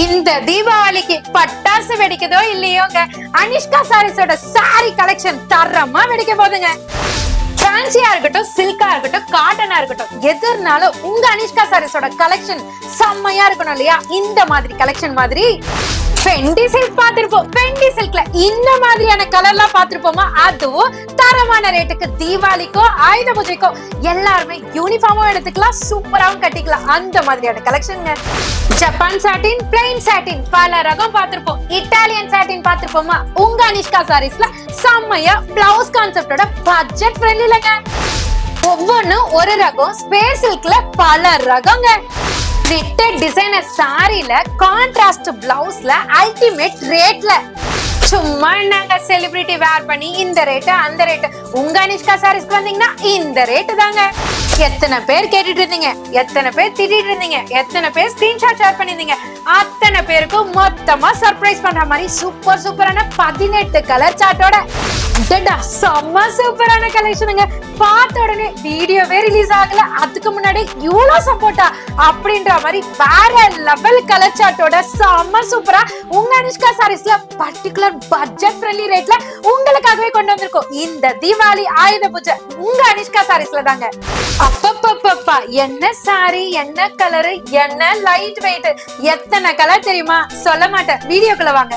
இந்த தீபாவளிக்கு பட்டாசு வெடிக்கதோ இல்லையோங்க, அனிஷ்கா சாரீஸோட சாரி கலெக்ஷன் தரமா வெடிக்க போதுங்க. ஃபேன்சியா இருக்கட்டும், சில்கா இருக்கட்டும், காட்டனா இருக்கட்டும், எதுனாலும் உங்க அனிஷ்கா சாரீஸோட கலெக்ஷன் செம்மையா இருக்கணும் இல்லையா? இந்த மாதிரி கலெக்ஷன் மாதிரி பெண்டி சில்க் பாத்திருப்போம். பெண்டி சில்க்ல இந்த மாதிரியான கலர்லாம் பாத்திருப்போமா? அதுவும் தரமான ரேட்டுக்கு தீபாவளிக்கோ ஆயுத பூஜைக்கோ எல்லாருமே யூனிஃபார்மும் எடுத்துக்கலாம், சூப்பராவும் கட்டிக்கலாம். அந்த மாதிரியான கலெக்ஷன்ங்க. ஜப்பான் சாட்டின், பிளைன் சாட்டின், பல ரகம் பாத்திருப்போம். இட்டாலியன் சாட்டின் பாத்திருப்போமா? உங்க அனிஷ்கா சாரீஸ்ல செம்மையா பிளவுஸ் கான்செப்டோட பட்ஜெட் ஃப்ரெண்ட்லிலங்க. ஒவ்வொன்னும் ஒரு ரகம். ஸ்பேஸ் சில்க்ல பல ரகங்க. பிரிண்டட் டிசைனர் சாரில கான்ட்ராஸ்ட் பிளவுஸ்ல அல்டிமேட் ரேட்ல. சும்மா நாங்க செலிபிரிட்டி வேர் பண்ணி இந்த ரேட் அந்த ரேட். உங்க அனிஷ்கா சாரீஸ்க்கு வந்தீங்கன்னா இந்த ரேட்டு தாங்க. எத்தனை பேர் கேட்டுட்டு இருந்தீங்க, எத்தனை பேர் திட்டிட்டு இருந்தீங்க, எத்தனை பேர் ஸ்கிரீன்ஷாட் ஷேர் பண்ணிருந்தீங்க, அத்தனை பேருக்கும் மொத்தமா சர்ப்ரைஸ் பண்ற மாதிரி சூப்பர் சூப்பரான 18 கலர் சார்ட்டோட செம்ம சூப்பரான கலெக்ஷனுங்க. பார்த்த உடனே வீடியோவே ரிலீஸ் ஆகல, அதுக்கு முன்னாடி இவ்வளவு சப்போர்ட்டா அப்படின்ற மாதிரி வேற லெவல் கலர் சார்ட்டோட செம்ம சூப்பரா உங்க அனிஷ்கா சாரீஸ்ல பர்டிகுலர் பட்ஜெட் ஃப்ரெண்ட்லி ரேட்ல உங்களுக்காகவே கொண்டு வந்திருக்கோம். இந்த தீபாவளி ஆயுத பூஜை உங்க அனிஷ்கா சாரீஸ்ல தாங்க. அப்பப்பப்பப்பா, என்ன சாரி, என்ன கலரு, என்ன லைட் வெயிட், எத்தனை கலர் தெரியுமா? சொல்ல மாட்டேன், வீடியோக்குள்ள வாங்க.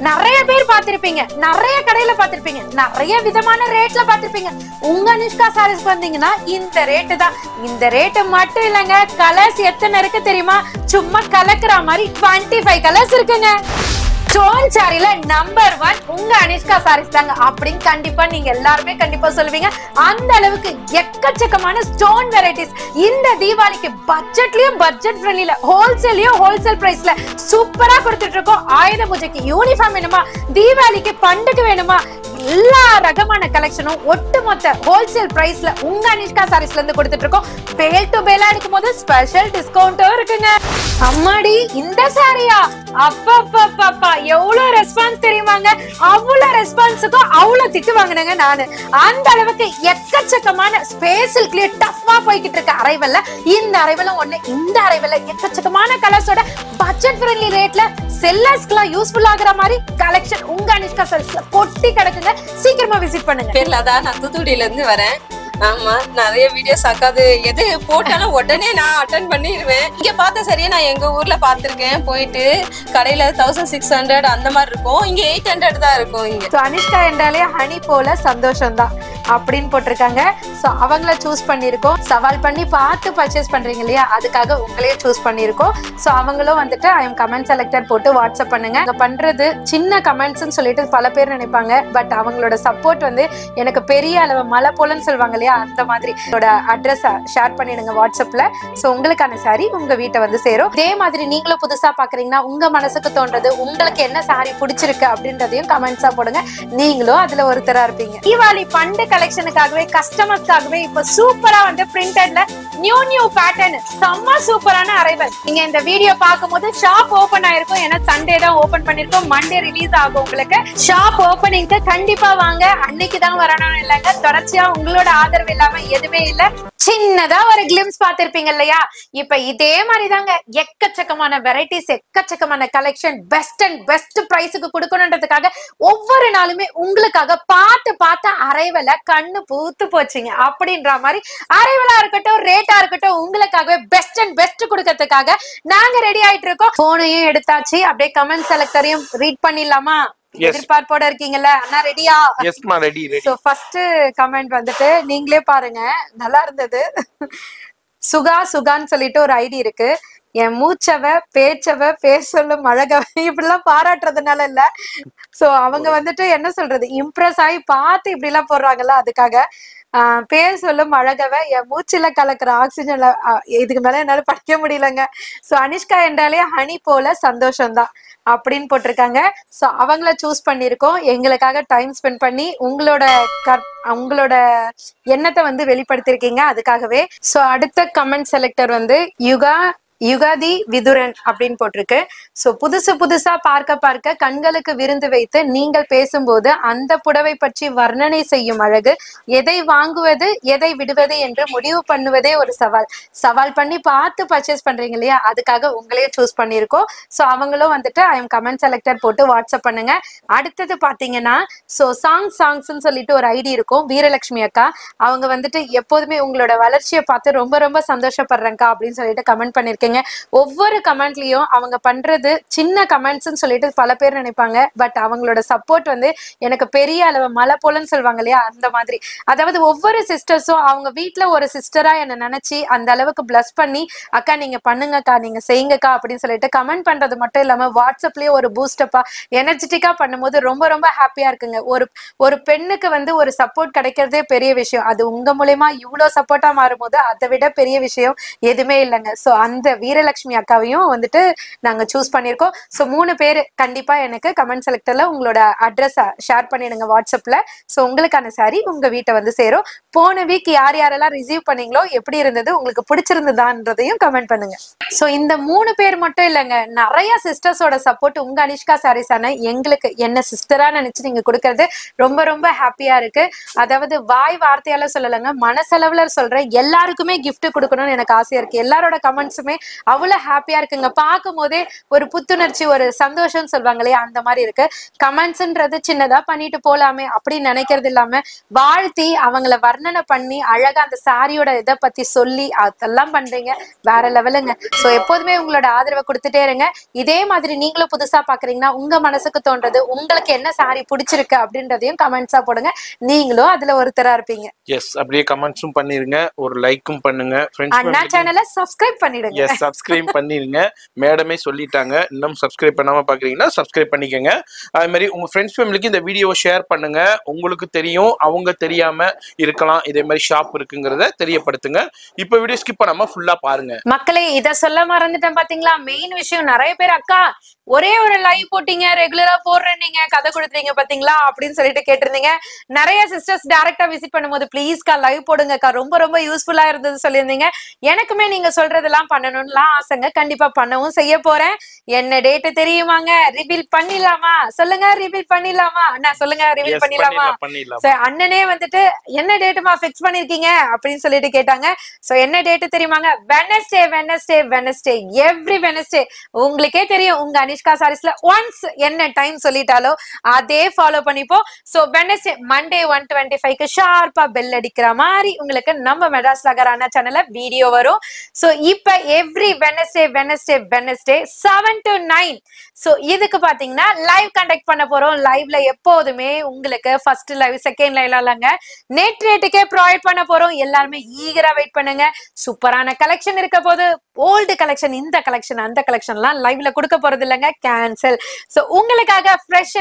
நிறைய பேர் பாத்திருப்பீங்க, நிறைய கடையில பாத்திருப்பீங்க, நிறைய விதமான ரேட்ல பாத்திருப்பீங்க. உங்க அனிஷ்கா சாரீஸ் வந்தீங்கன்னா இந்த ரேட்டு தான். இந்த ரேட்டு மட்டும் இல்லங்க, கலர்ஸ் எத்தனை இருக்கு தெரியுமா? சும்மா கலக்குற மாதிரி 25 கலர்ஸ் இருக்குங்க. ஸ்டோன் சாரில நம்பர் 1 உங்க அனிஷ்கா சாரீஸ் தாங்க அப்படின்னு கண்டிப்பா நீங்க எல்லாருமே கண்டிப்பா சொல்லுவீங்க. அந்த அளவுக்கு எக்கச்சக்கமான ஸ்டோன் வெரைட்டிஸ் இந்த தீபாவளிக்கு பட்ஜெட்லயும் பட்ஜெட் ஃப்ரெண்ட்லில ஹோல்சேல்லயும் ஹோல்சேல் பிரைஸ்ல சூப்பரா கொடுத்துட்டு இருக்கோம். ஆயுத பூஜைக்கு யூனிஃபார்ம் வேணுமா, தீபாவளிக்கு பண்டுக்கு வேணுமா, எல்லா ரகமான கலெக்ஷனும் ஒட்டுமொத்த ஹோல்சேல் பிரைஸ்ல உங்க அனிஷ்கா சாரீஸ்ல இருந்து கொடுத்துட்டு இருக்கோம். பேல் டு பேலா எடுக்கும் போது ஸ்பெஷல் டிஸ்கவுண்டும் இருக்குங்க. அம்மாடி, இந்த சாரியா? அப்பப்பப்பப்பா, எவ்வளவு ரெஸ்பான்ஸ் தெரியுமாங்க? அவ்வளவு ரெஸ்பான்ஸுக்கும் அவ்வளவு திட்டு வாங்கினேங்க நானு. அந்த அளவுக்கு எக்கச்சக்கமான ஸ்பேஸ் சில்க்லயே டஃப்பா போய்கிட்டு இருக்க அரைவல்ல இந்த அரைவலும் ஒண்ணு. இந்த அரைவல்ல எக்கச்சக்கமான கலர்ஸோட பட்ஜெட் ஃப்ரெண்ட்லி ரேட்ல செல்லர்ஸ்க்குலாம் யூஸ்ஃபுல் ஆகுற மாதிரி கலெக்ஷன் உங்க அனிஷ்கா சாரீஸ்ல கொட்டி கிடக்குங்க. சீக்கிரமா விசிட் பண்ணுங்க. பேர்ல தான் நான் தூத்துக்குடியில இருந்து வரேன். ஆமா, நிறைய வீடியோஸ் அக்காது எது போட்டாலும் உடனே நான் அட்டென்ட் பண்ணிடுவேன். இங்க பார்த்த சரியா நான் எங்க ஊர்ல பாத்திருக்கேன். போயிட்டு கடையில 1600 அந்த மாதிரி இருக்கும், இங்க 800 தான் இருக்கும். இங்க அனிஷ்கா என்றாலே ஹனி போல சந்தோஷம் தான் அப்படின்னு போட்டிருக்காங்க. சோ அவங்கள சூஸ் பண்ணிருக்கோம். சவால் பண்ணி பார்த்து பர்ச்சேஸ் பண்றீங்க இல்லையா, அதுக்காக உங்களையே சூஸ் பண்ணிருக்கோம். சோ அவங்களும் வந்துட்டு ஐ எம் கமெண்ட் செலக்டர் போட்டு வாட்ஸ்அப் பண்ணுங்க. அங்க பண்றது சின்ன கமெண்ட்ஸ்ன்னு சொல்லிட்டு பல பேர் நினைப்பாங்க. பட் அவங்களோட சப்போர்ட் வந்து எனக்கு பெரிய அளவு மலை போலன்னு சொல்லுவாங்க இல்லையா, அந்த மாதிரி அட்ரஸ் ஷேர் பண்ணிடுங்க வாட்ஸ்அப்ல. சோ உங்களுக்கான சாரி உங்க வீட்டை வந்து சேரும். இதே மாதிரி நீங்களும் புதுசா பாக்குறீங்கன்னா உங்க மனசுக்கு தோன்றது, உங்களுக்கு என்ன சாரி பிடிச்சிருக்கு அப்படின்றதையும் கமெண்ட்ஸா போடுங்க. நீங்களும் அதுல ஒருத்தரா இருப்பீங்க. தீபாவளி பண்டு கலெக்ஷனுக்காகவே கஸ்டமர்ஸ்க்காகவே இப்ப சூப்பரா வந்து பிரிண்டட்ல நியூ பேட்டர்ன் செம்ம சூப்பரான அரைவல். நீங்க இந்த வீடியோ பார்க்கும்போது ஷாப் ஓபன் ஆயிருக்கும். ஏன்னா சண்டே தான் ஓபன் பண்ணிருக்கோம், மண்டே ரிலீஸ் ஆகும். உங்களுக்கு ஷாப் ஓபனிங்க்கு கண்டிப்பா வாங்க. அன்னைக்கு தான் வரணும் இல்லைங்க, தொடர்ச்சியா உங்களோட ஆதரவு இல்லாம எதுவுமே இல்ல. சின்னதா ஒரு கிளிம்ஸ் பாத்திருப்பீங்க இல்லையா? இப்ப இதே மாதிரி தாங்க எக்கச்சக்கமான வெரைட்டிஸ், எக்கச்சக்கமான கலெக்ஷன் பெஸ்ட் அண்ட் பெஸ்ட் பிரைஸுக்கு கொடுக்கணுன்றதுக்காக ஒவ்வொரு நாளுமே உங்களுக்காக பார்த்து அரைவல கண்ணு பூத்து போச்சுங்க. அப்படின்ற மாதிரி அரைவலா இருக்கட்டும், ரேட்டா இருக்கட்டும், உங்களுக்காகவே பெஸ்ட் அண்ட் பெஸ்ட் கொடுக்கறதுக்காக நாங்க ரெடி ஆயிட்டு இருக்கோம். போனையும் எடுத்தாச்சு, அப்படியே கமெண்ட் செலக்டரையும் ரீட் பண்ணிடலாமா? எதிர்பார்ப்போட இருக்கீங்கல்ல அண்ணா? ரெடியா? எஸ்மா, ரெடி. சோ ஃபர்ஸ்ட் கமெண்ட் வந்துட்டு நீங்களே பாருங்க, நல்லா இருந்தது. சுகான்னு சொல்லிட்டு ஒரு ஐடி இருக்கு. என் மூச்சவ பேச்சவ பேர் சொல்லும் அழகவ இப்படிலாம் பாராட்டுறதுனால இல்ல. சோ அவங்க வந்துட்டு என்ன சொல்றது, இம்ப்ரெஸ் ஆகி பார்த்து இப்படி எல்லாம் போடுறாங்கல்ல, அதுக்காக பேர் சொல்லும் அழகவ என் மூச்சில கலக்குற ஆக்சிஜன்ல. இதுக்கு மேல என்னால படிக்க முடியலங்க. சோ அனிஷ்கா என்றாலே ஹனி போல சந்தோஷம் தான் அப்படின்னு போட்டிருக்காங்க. சோ அவங்கள சூஸ் பண்ணிருக்கோம். எங்களுக்காக டைம் ஸ்பெண்ட் பண்ணி உங்களோட எண்ணத்தை வந்து வெளிப்படுத்திருக்கீங்க, அதுக்காகவே. சோ அடுத்த கமெண்ட் செலக்டர் வந்து யுகாதி விதுரன் அப்படின்னு போட்டிருக்கு. சோ புதுசா பார்க்க கண்களுக்கு விருந்து வைத்து நீங்கள் பேசும்போது அந்த புடவை பற்றி வர்ணனை செய்யும் அழகு. எதை வாங்குவது எதை விடுவது என்று முடிவு பண்ணுவதே ஒரு சவால் பண்ணி பார்த்து பர்ச்சேஸ் பண்றீங்க இல்லையா, அதுக்காக உங்களே சூஸ் பண்ணிருக்கோம். சோ அவங்களும் வந்துட்டு ஐ எம் கமெண்ட் செலக்டர் போட்டு வாட்ஸ்அப் பண்ணுங்க. அடுத்தது பாத்தீங்கன்னா சோ சாங்ஸ்ன்னு சொல்லிட்டு ஒரு ஐடி இருக்கும், வீரலட்சுமி அக்கா. அவங்க வந்துட்டு எப்போதுமே உங்களோட வளர்ச்சியை பார்த்து ரொம்ப சந்தோஷப்படுறேங்க்கா அப்படின்னு சொல்லிட்டு கமெண்ட் பண்ணிருக்கீங்க. ஒவ்வொரு கமெண்ட்லயும் அவங்க பண்றது சின்ன கமெண்ட்ஸ்ன்னு சொல்லிட்டு பல பேர் நினைப்பாங்க. பட் அவங்களோட சப்போர்ட் வந்து எனக்கு பெரிய அளவு மலை போலன்னு சொல்லுவாங்க இல்லையா, அந்த மாதிரி. அதாவது ஒவ்வொரு சிஸ்டர்ஸும் அவங்க வீட்டுல ஒரு சிஸ்டரா என்ன நினைச்சு அந்த அளவுக்கு பிளஸ் பண்ணி அக்கா நீங்க பண்ணுங்கக்கா நீங்க செய்யுங்கக்கா அப்படின்னு சொல்லிட்டு கமெண்ட் பண்றது மட்டும் இல்லாம வாட்ஸ்அப்லயே ஒரு பூஸ்டப்பா எனர்ஜெட்டிக்கா பண்ணும்போது ரொம்ப ஹாப்பியா இருக்குங்க. ஒரு பெண்ணுக்கு வந்து ஒரு சப்போர்ட் கிடைக்கிறதே பெரிய விஷயம். அது உங்க மூலமா இவ்வளவு சப்போர்ட்டா மாறும்போது அதை விட பெரிய விஷயம் எதுவுமே இல்லைங்க. சோ அந்த வீரலட்சுமி அக்காவையும் வந்துட்டு நாங்க சூஸ் பண்ணிருக்கோம். சோ 3 பேர் கண்டிப்பா எனக்கு கமெண்ட் செலக்டர்ல உங்களோட அட்ரஸ் ஷேர் பண்ணிடுங்க வாட்ஸ்அப்ல. சோ உங்களுக்கான சாரி உங்க வீட்டை வந்து சேரும். போன வீக் யாரெல்லாம் ரிசீவ் பண்ணீங்களோ எப்படி இருந்தது, உங்களுக்கு பிடிச்சிருந்ததான்றதையும் கமெண்ட் பண்ணுங்க. சோ இந்த 3 பேர் மட்டும் இல்லைங்க, நிறைய சிஸ்டர்ஸோட சப்போர்ட் உங்க அனிஷ்கா சாரீஸான எங்களுக்கு என்ன சிஸ்டரா நினைச்சு நீங்க கொடுக்கறது ரொம்ப ஹாப்பியா இருக்கு. அதாவது வாய் வார்த்தையால சொல்லலைங்க, மனசளவுல சொல்றேன். எல்லாருக்குமே கிஃப்ட் கொடுக்கணும்னு எனக்கு ஆசையா இருக்கு. எல்லாரோட கமெண்ட்ஸுமே அவ்வளவு ஹாப்பியா இருக்குங்க. பார்க்கும் போதே ஒரு புத்துணர்ச்சி ஒரு சந்தோஷம் சொல்லுவாங்க இல்லையா, அந்த மாதிரி இருக்கு. கமெண்ட்ஸ்ன்றது சின்னதா பண்ணிட்டு போலாமே அப்படின்னு நினைக்கிறது இல்லாம வாழ்த்தி அவங்கள வர்ணனை பண்ணி அழகா அந்த சாரியோட இதை பத்தி சொல்லி அதெல்லாம் பண்றீங்க, வேற லெவலுங்க. சோ எப்போதுமே உங்களோட ஆதரவை கொடுத்துட்டே இருங்க. இதே மாதிரி நீங்களும் புதுசா பாக்குறீங்கன்னா உங்க மனசுக்கு தோன்றது உங்களுக்கு என்ன சாரி பிடிச்சிருக்கு அப்படின்றதையும் கமெண்ட்ஸா போடுங்க. நீங்களும் அதுல ஒருத்தரா இருப்பீங்க. எஸ், அப்படியே கமெண்ட்ஸும் பண்ணிருங்க, ஒரு லைக்கும் பண்ணுங்க. அண்ணா சேனலை சப்ஸ்கிரைப் பண்ணிடுங்க. எஸ், சப்ஸ்கிரைப் பண்ணிருங்க. மேடமே சொல்லிட்டாங்க, இன்னும் சப்ஸ்கிரைப் பண்ணாம பாக்குறீங்கன்னா சப்ஸ்கிரைப் பண்ணிக்கங்க. அதே மாதிரி உங்க ஃப்ரெண்ட்ஸ் ஃபேமிலிக்கு இந்த வீடியோவை ஷேர் பண்ணுங்க. உங்களுக்கு தெரியும், அவங்க தெரியாம இருக்கலாம் இதே மாதிரி ஷாப் இருக்குங்கிறத தெரியப்படுத்துங்க. இப்ப வீடியோ ஸ்கிப் பண்ணாம ஃபுல்லா பாருங்க. மக்களே, இத சொல்ல மறந்துட்டேன் பாத்தீங்களா, மெயின் விஷயம். நிறைய பேர் அக்கா ஒரே ஒரு லைவ் போட்டீங்க, ரெகுலரா போடுறேன், நீங்க கதை கொடுத்துறீங்க பாத்தீங்களா அப்படின்னு சொல்லிட்டு கேட்டிருந்தீங்க. நிறைய சிஸ்டர்ஸ் டைரக்டா விசிட் பண்ணும்போது ப்ளீஸ்க்கா லைவ் போடுங்கக்கா, ரொம்ப யூஸ்ஃபுல்லா இருந்தது சொல்லியிருந்தீங்க. எனக்குமே நீங்க சொல்றதெல்லாம் பண்ணணும்லாம் ஆசைங்க, கண்டிப்பா பண்ணவும் செய்ய போறேன். என்ன டேட் தெரியுமாங்க? ரிவீல் பண்ணிடலாமா? சொல்லுங்க, ரிவீல் பண்ணிடலாமா அண்ணா? சொல்லுங்க, ரிவீல் பண்ணிடலாமா? அண்ணனே வந்துட்டு என்ன டேட்டுமா பிக்ஸ் பண்ணிருக்கீங்க அப்படின்னு சொல்லிட்டு கேட்டாங்க. சோ என்ன டேட் தெரியுமாங்க? Wednesday every Wednesday. உங்களுக்கே தெரியும், உங்க அனிஷ்கா சாரீஸ்ல ஒன்ஸ் என்ன டைம் சொல்லிட்டாலோ அதே ஃபாலோ பண்ணிப்போம். சோ வெனஸ்டே மண்டே 1:25க்கு ஷார்ப்பா பெல் அடிக்கிற மாதிரி உங்களுக்கு நம்ம மெட்ராஸ் நகர் அண்ணா சேனல்ல வீடியோ வரும். சோ இப்ப எவ்ரி வெனஸ்டே 7 to 9. சோ இதுக்கு பாத்தீங்கன்னா லைவ் கண்டக்ட் பண்ண போறோம். லைவ்ல எப்போதுமே உங்களுக்கு ஃபர்ஸ்ட் லைவ் செகண்ட் லைவ்ல இல்லங்க, நெட் ரேட்டுக்கே ப்ரொவைட் பண்ண போறோம். எல்லாருமே ஈகரா வெயிட் பண்ணுங்க. சூப்பரான கலெக்ஷன் இருக்க போது. ஓல்டு கலெக்ஷன், இந்த கலெக்ஷன், அந்த கலெக்ஷன்லாம் லைவ்ல கொடுக்க போறது இல்லைங்க, கேன்சல். சோ உங்களுக்காக ஃப்ரெஷ்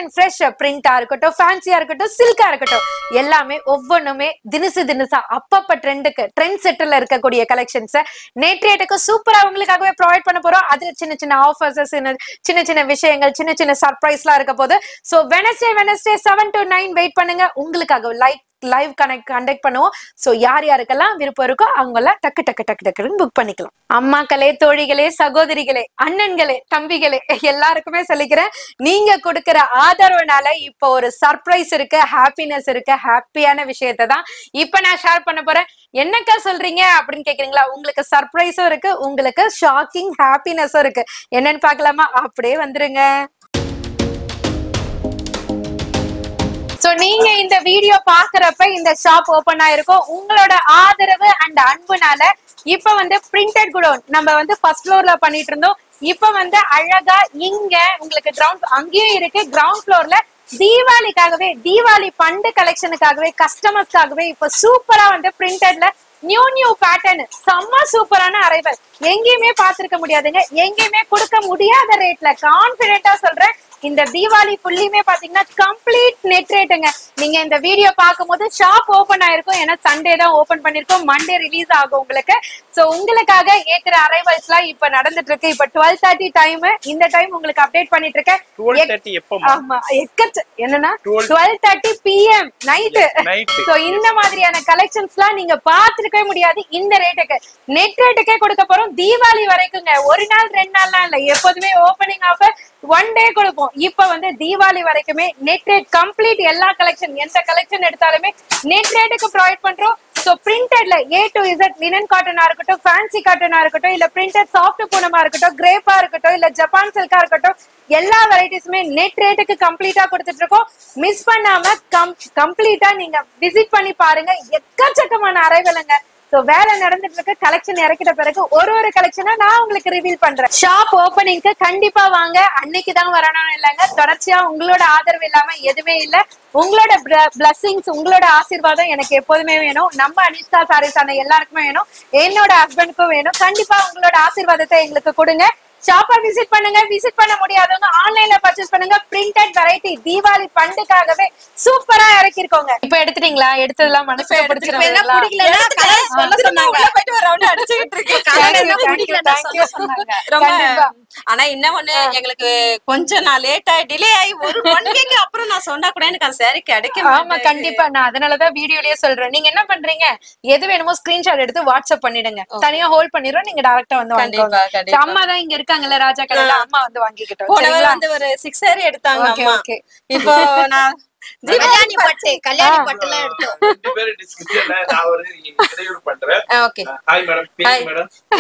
பிரிண்டா இருக்கட்டும், ஃபேன்சியா இருக்கட்டும், சில்கா இருக்கட்டும், எல்லாமே ஒவ்வொன்றுமே தினசா அப்பப்ப ட்ரெண்ட் செட்டர்ல இருக்கக்கூடிய கலெக்ஷன்ஸ் நெட் ரேட்டுக்கு சூப்பரா உங்களுக்காகவே ப்ரொவைட் பண்ண போறோம். அதுல சின்ன ஆஃபர்ஸ், சின்ன விஷயங்கள், சின்ன சர்ப்ரைஸ்லாம் இருக்க போது. சோ வெனஸ்டே 7 to 9 வெயிட் பண்ணுங்க. உங்களுக்காக லைவ் கண்டக்ட் பண்ணுவோம். சோ யாருக்கெல்லாம் விருப்பம் இருக்கோ அவங்க எல்லாம் டக்கு புக் பண்ணிக்கலாம். அம்மாக்களே, தோழிகளே, சகோதரிகளே, அண்ணன்களே, தம்பிகளே, எல்லாருக்குமே சொல்லிக்கிறேன், நீங்க கொடுக்கிற ஆதரவுனால இப்ப ஒரு சர்ப்ரைஸ் இருக்கு, ஹாப்பினஸ் இருக்கு. ஹாப்பியான விஷயத்தை தான் இப்ப நான் ஷேர் பண்ண போறேன். என்னக்கா சொல்றீங்க அப்படின்னு கேக்குறீங்களா? உங்களுக்கு சர்ப்ரைஸும் இருக்கு, உங்களுக்கு ஷாக்கிங் ஹாப்பினஸும் இருக்கு. என்னன்னு பாக்கலாமா? அப்படியே வந்துருங்க. சோ நீங்க இந்த வீடியோ பாக்குறப்ப இந்த ஷாப் ஓபன் ஆயிருக்கும். உங்களோட ஆதரவு அண்ட் அன்புனால இப்ப வந்து பிரிண்டட் குடோன் நம்ம வந்து ஃபர்ஸ்ட் ஃப்ளோர்ல பண்ணிட்டு இருந்தோம். இப்ப வந்து அழகா இங்க உங்களுக்கு கிரவுண்ட் அங்கேயும் இருக்கு. கிரவுண்ட் ஃப்ளோர்ல தீபாவளிக்காகவே, தீபாவளி பண்டு கலெக்ஷனுக்காகவே, கஸ்டமர்ஸ்க்காகவே இப்ப சூப்பரா வந்து பிரிண்டட்ல நியூ பேட்டர்ன், செம்ம சூப்பரான அரைவல். எங்கேயுமே பாத்துருக்க முடியாதுங்க, எங்கேயுமே கொடுக்க முடியாத ரேட்ல கான்பிடென்டா சொல்றேன். இந்த தீபாவளி ஃபுல்லியுமே பாத்தீங்கன்னா கம்ப்ளீட் நெட் ரேட்டுங்க. நீங்க இந்த வீடியோ பார்க்கும்போது ஷாப் ஓபன் ஆயிருக்கும், ஏன்னா சண்டே தான் ஓபன் பண்ணிருக்கோம், மண்டே ரிலீஸ் ஆகும் உங்களுக்கு. சோ உங்களுக்காக ஏத்துற அரைவல்ஸ் எல்லாம் இப்ப நடந்துட்டு இருக்கு. இப்ப 12:30 டைம், இந்த டைம் உங்களுக்கு அப்டேட் பண்ணிட்டு இருக்கேன். 12:30 எப்பமா? ஆமா, என்னன்னா 12:30 PM நைட்டு. சோ இந்த மாதிரியான கலெக்ஷன்ஸ்லாம் நீங்க பாத்துருக்கவே முடியாது இந்த ரேட்டுக்கு. நெட் ரேட்டுக்கே கொடுக்க போறோம் தீபாவளி வரைக்குங்க. ஒரு நாள் 2 நாள்லாம் இல்ல, எப்போதுமே ஓபனிங் ஆஃபர் 1 டே கொடுப்போம். இப்ப வந்து தீபாவளி வரைக்குமே நெட் ரேட் கம்ப்ளீட். எல்லா கலெக்ஷன், எந்த கலெக்ஷன் எடுத்தாலுமே நெட் ரேட்டுக்கு ப்ரொவைட் பண்றோம். சோ பிரிண்டட்ல A to Z, லினன் காட்டனா இருக்கட்டும், ஃபேன்சி காட்டனா இருக்கட்டும், இல்ல பிரிண்டட் சாஃப்ட் பூனமா இருக்கட்டும், கிரேப்பா இருக்கட்டும், இல்ல ஜப்பான் சில்கா இருக்கட்டும், எல்லா வெரைட்டிஸுமே நெட் ரேட்டுக்கு கம்ப்ளீட்டா கொடுத்துட்டு இருக்கோம். மிஸ் பண்ணாம கம்ப்ளீட்டா நீங்க விசிட் பண்ணி பாருங்க. எக்கச்சக்கமான அரைவலுங்க. சோ வேலை நடந்துட்டு இருக்கு. கலெக்ஷன் இறக்கிட்ட பிறகு ஒரு கலெக்ஷனா நான் உங்களுக்கு ரிவீல் பண்றேன். ஷாப் ஓபனிங்க்கு கண்டிப்பா வாங்க. அன்னைக்குதான் வரணும் இல்லைங்க, தொடர்ச்சியா உங்களோட ஆதரவு இல்லாம எதுவுமே இல்ல. உங்களோட பிளஸிங்ஸ், உங்களோட ஆசீர்வாதம் எனக்கு எப்போதுமே வேணும். நம்ம அனிஷ்கா சாரீஸ் ஆன எல்லாருக்குமே வேணும், என்னோட ஹஸ்பண்டுக்கும் வேணும். கண்டிப்பா உங்களோட ஆசீர்வாதத்தை எங்களுக்கு கொடுங்க. ஷாப்பை விசிட் பண்ணுங்க. விசிட் பண்ண முடியாதவங்க ஆன்லைன்ல பர்ச்சேஸ் பண்ணுங்க. பிரிண்டட் வெரைட்டி தீபாவளி பண்டுக்காகவே சூப்பரா இறக்கி இருக்கோங்க. இப்ப எடுத்துட்டீங்களா? எடுத்ததெல்லாம் மனசுல பிடிச்சிருக்கீங்களா? ஆனா என்ன ஒண்ணு, எங்களுக்கு கொஞ்சம் நான் லேட்டா டிலே ஆகி ஒரு 1 வீக் அப்புறம் நான் சொன்னா கூட எனக்கு அந்த சாரி கிடைக்கும். ஆமா கண்டிப்பா, நான் அதனாலதான் வீடியோலயே சொல்றேன். நீங்க என்ன பண்றீங்க, எது வேணுமோ ஸ்கிரீன்ஷாட் எடுத்து வாட்ஸ்அப் பண்ணிடுங்க. தனியா ஹோல்ட் பண்ணிடுறோம், நீங்க டைரக்டா வந்து வாங்கிக்கோங்க. அம்மா தான் இங்க இருக்காங்கல்ல ராஜா கடையில, அம்மா வந்து வாங்கிக்கிட்டோம். போனவங்க வந்து ஒரு 6 சாரி எடுத்தாங்க அம்மா. இப்போ நான் கல்யாணி பட்டுலாம் எடுத்தோம்.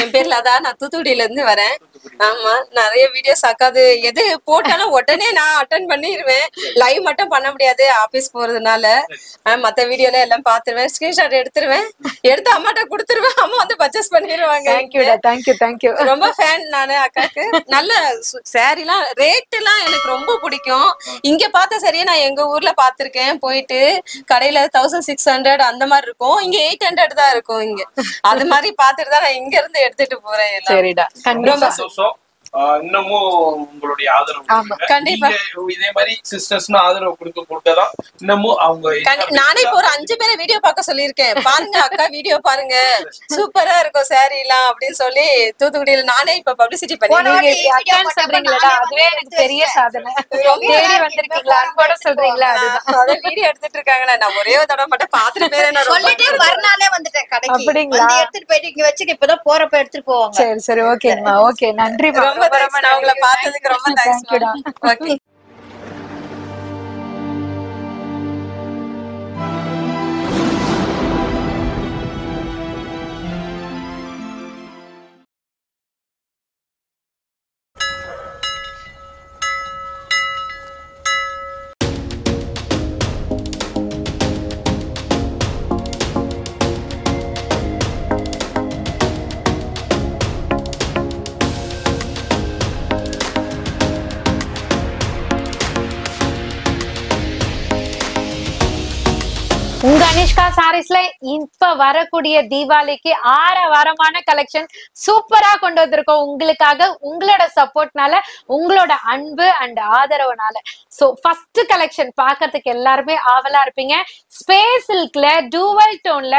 என் பேர் லதா, நான் தூத்துக்குடியில இருந்து வரேன். ஆமா, நிறைய வீடியோஸ் அக்காது எது போட்டாலும் உடனே நான் அட்டன் பண்ணிடுவேன். லைவ் மட்டும் பண்ண முடியாது ஆபீஸ் போறதுனால. மத்த வீடியோல எல்லாம் பாத்துருவேன், ஸ்கிரீன்ஷாட் எடுத்துருவேன், எடுத்து அம்மாட்ட குடுத்துருவேன். அம்மா வந்து பர்ச்சேஸ் பண்ணிடுவாங்க. தேங்க்யூ. ரொம்ப ஃபேன் நானு அக்காக்கு. நல்ல சாரி எல்லாம், ரேட் எல்லாம் எனக்கு ரொம்ப பிடிக்கும். இங்க பார்த்த சரியா நான் எங்க ஊர்ல பாத்திருக்கேன். போயிட்டு கடையில 1600 அந்த மாதிரி இருக்கும், இங்க 800 தான் இருக்கும் இங்க. அது மாதிரி பாத்துட்டு தான் நான் இங்க இருந்து எடுத்துட்டு போறேன். சரிடா, கண்டிப்பா. இன்னமும் உங்களுடைய ஆதரவு கண்டிப்பா. இதே மாதிரி சிஸ்டர்ஸ்னா ஆதரவு கொடுக்கதான் இன்னமும் அவங்க. நானே இப்போ ஒரு 5 பேரை வீடியோ பார்க்க சொல்லியிருக்கேன். பாருங்க அக்கா வீடியோ பாருங்க, சூப்பரா இருக்கும் சாரி எல்லாம் அப்படின்னு சொல்லி தூத்துக்குடியில நானே இப்ப பப்ளிசிட்டி சொல்றீங்களா? அதுவே எனக்கு பெரிய சாதனை. தேடி வந்திருக்கீங்களா, அன்போட சொல்றீங்களா? அதான் வீடியோ எடுத்துட்டு இருக்காங்களா. நான் ஒரே ஒரு தடவை மட்டும் பாத்துட்டு பேரேன், சொல்லிட்டே மறுநாளே வந்துட்டேன் கடைக்கு. அப்படிங்களா? எடுத்துட்டு போயிட்டு இங்க வச்சுக்க, இப்பதான் போறப்ப எடுத்துட்டு போவாங்க. சரி ஓகேம்மா, ஓகே, நன்றி. நான் உங்களை பார்த்ததுக்கு ரொம்ப தேங்க்ஸ். ஓகே. உங்க அனிஷ்கா சாரீஸ்ல இப்ப வரக்கூடிய தீபாவளிக்கு வாரமான கலெக்ஷன் சூப்பரா கொண்டு வந்திருக்கோம் உங்களுக்காக. உங்களோட சப்போர்ட்னால, உங்களோட அன்பு அண்ட் ஆதரவுனால. சோ ஃபர்ஸ்ட் கலெக்ஷன் பாக்கிறதுக்கு எல்லாருமே ஆவலா இருப்பீங்க. ஸ்பேஸ் சில்க்ல டூவல் டோன்ல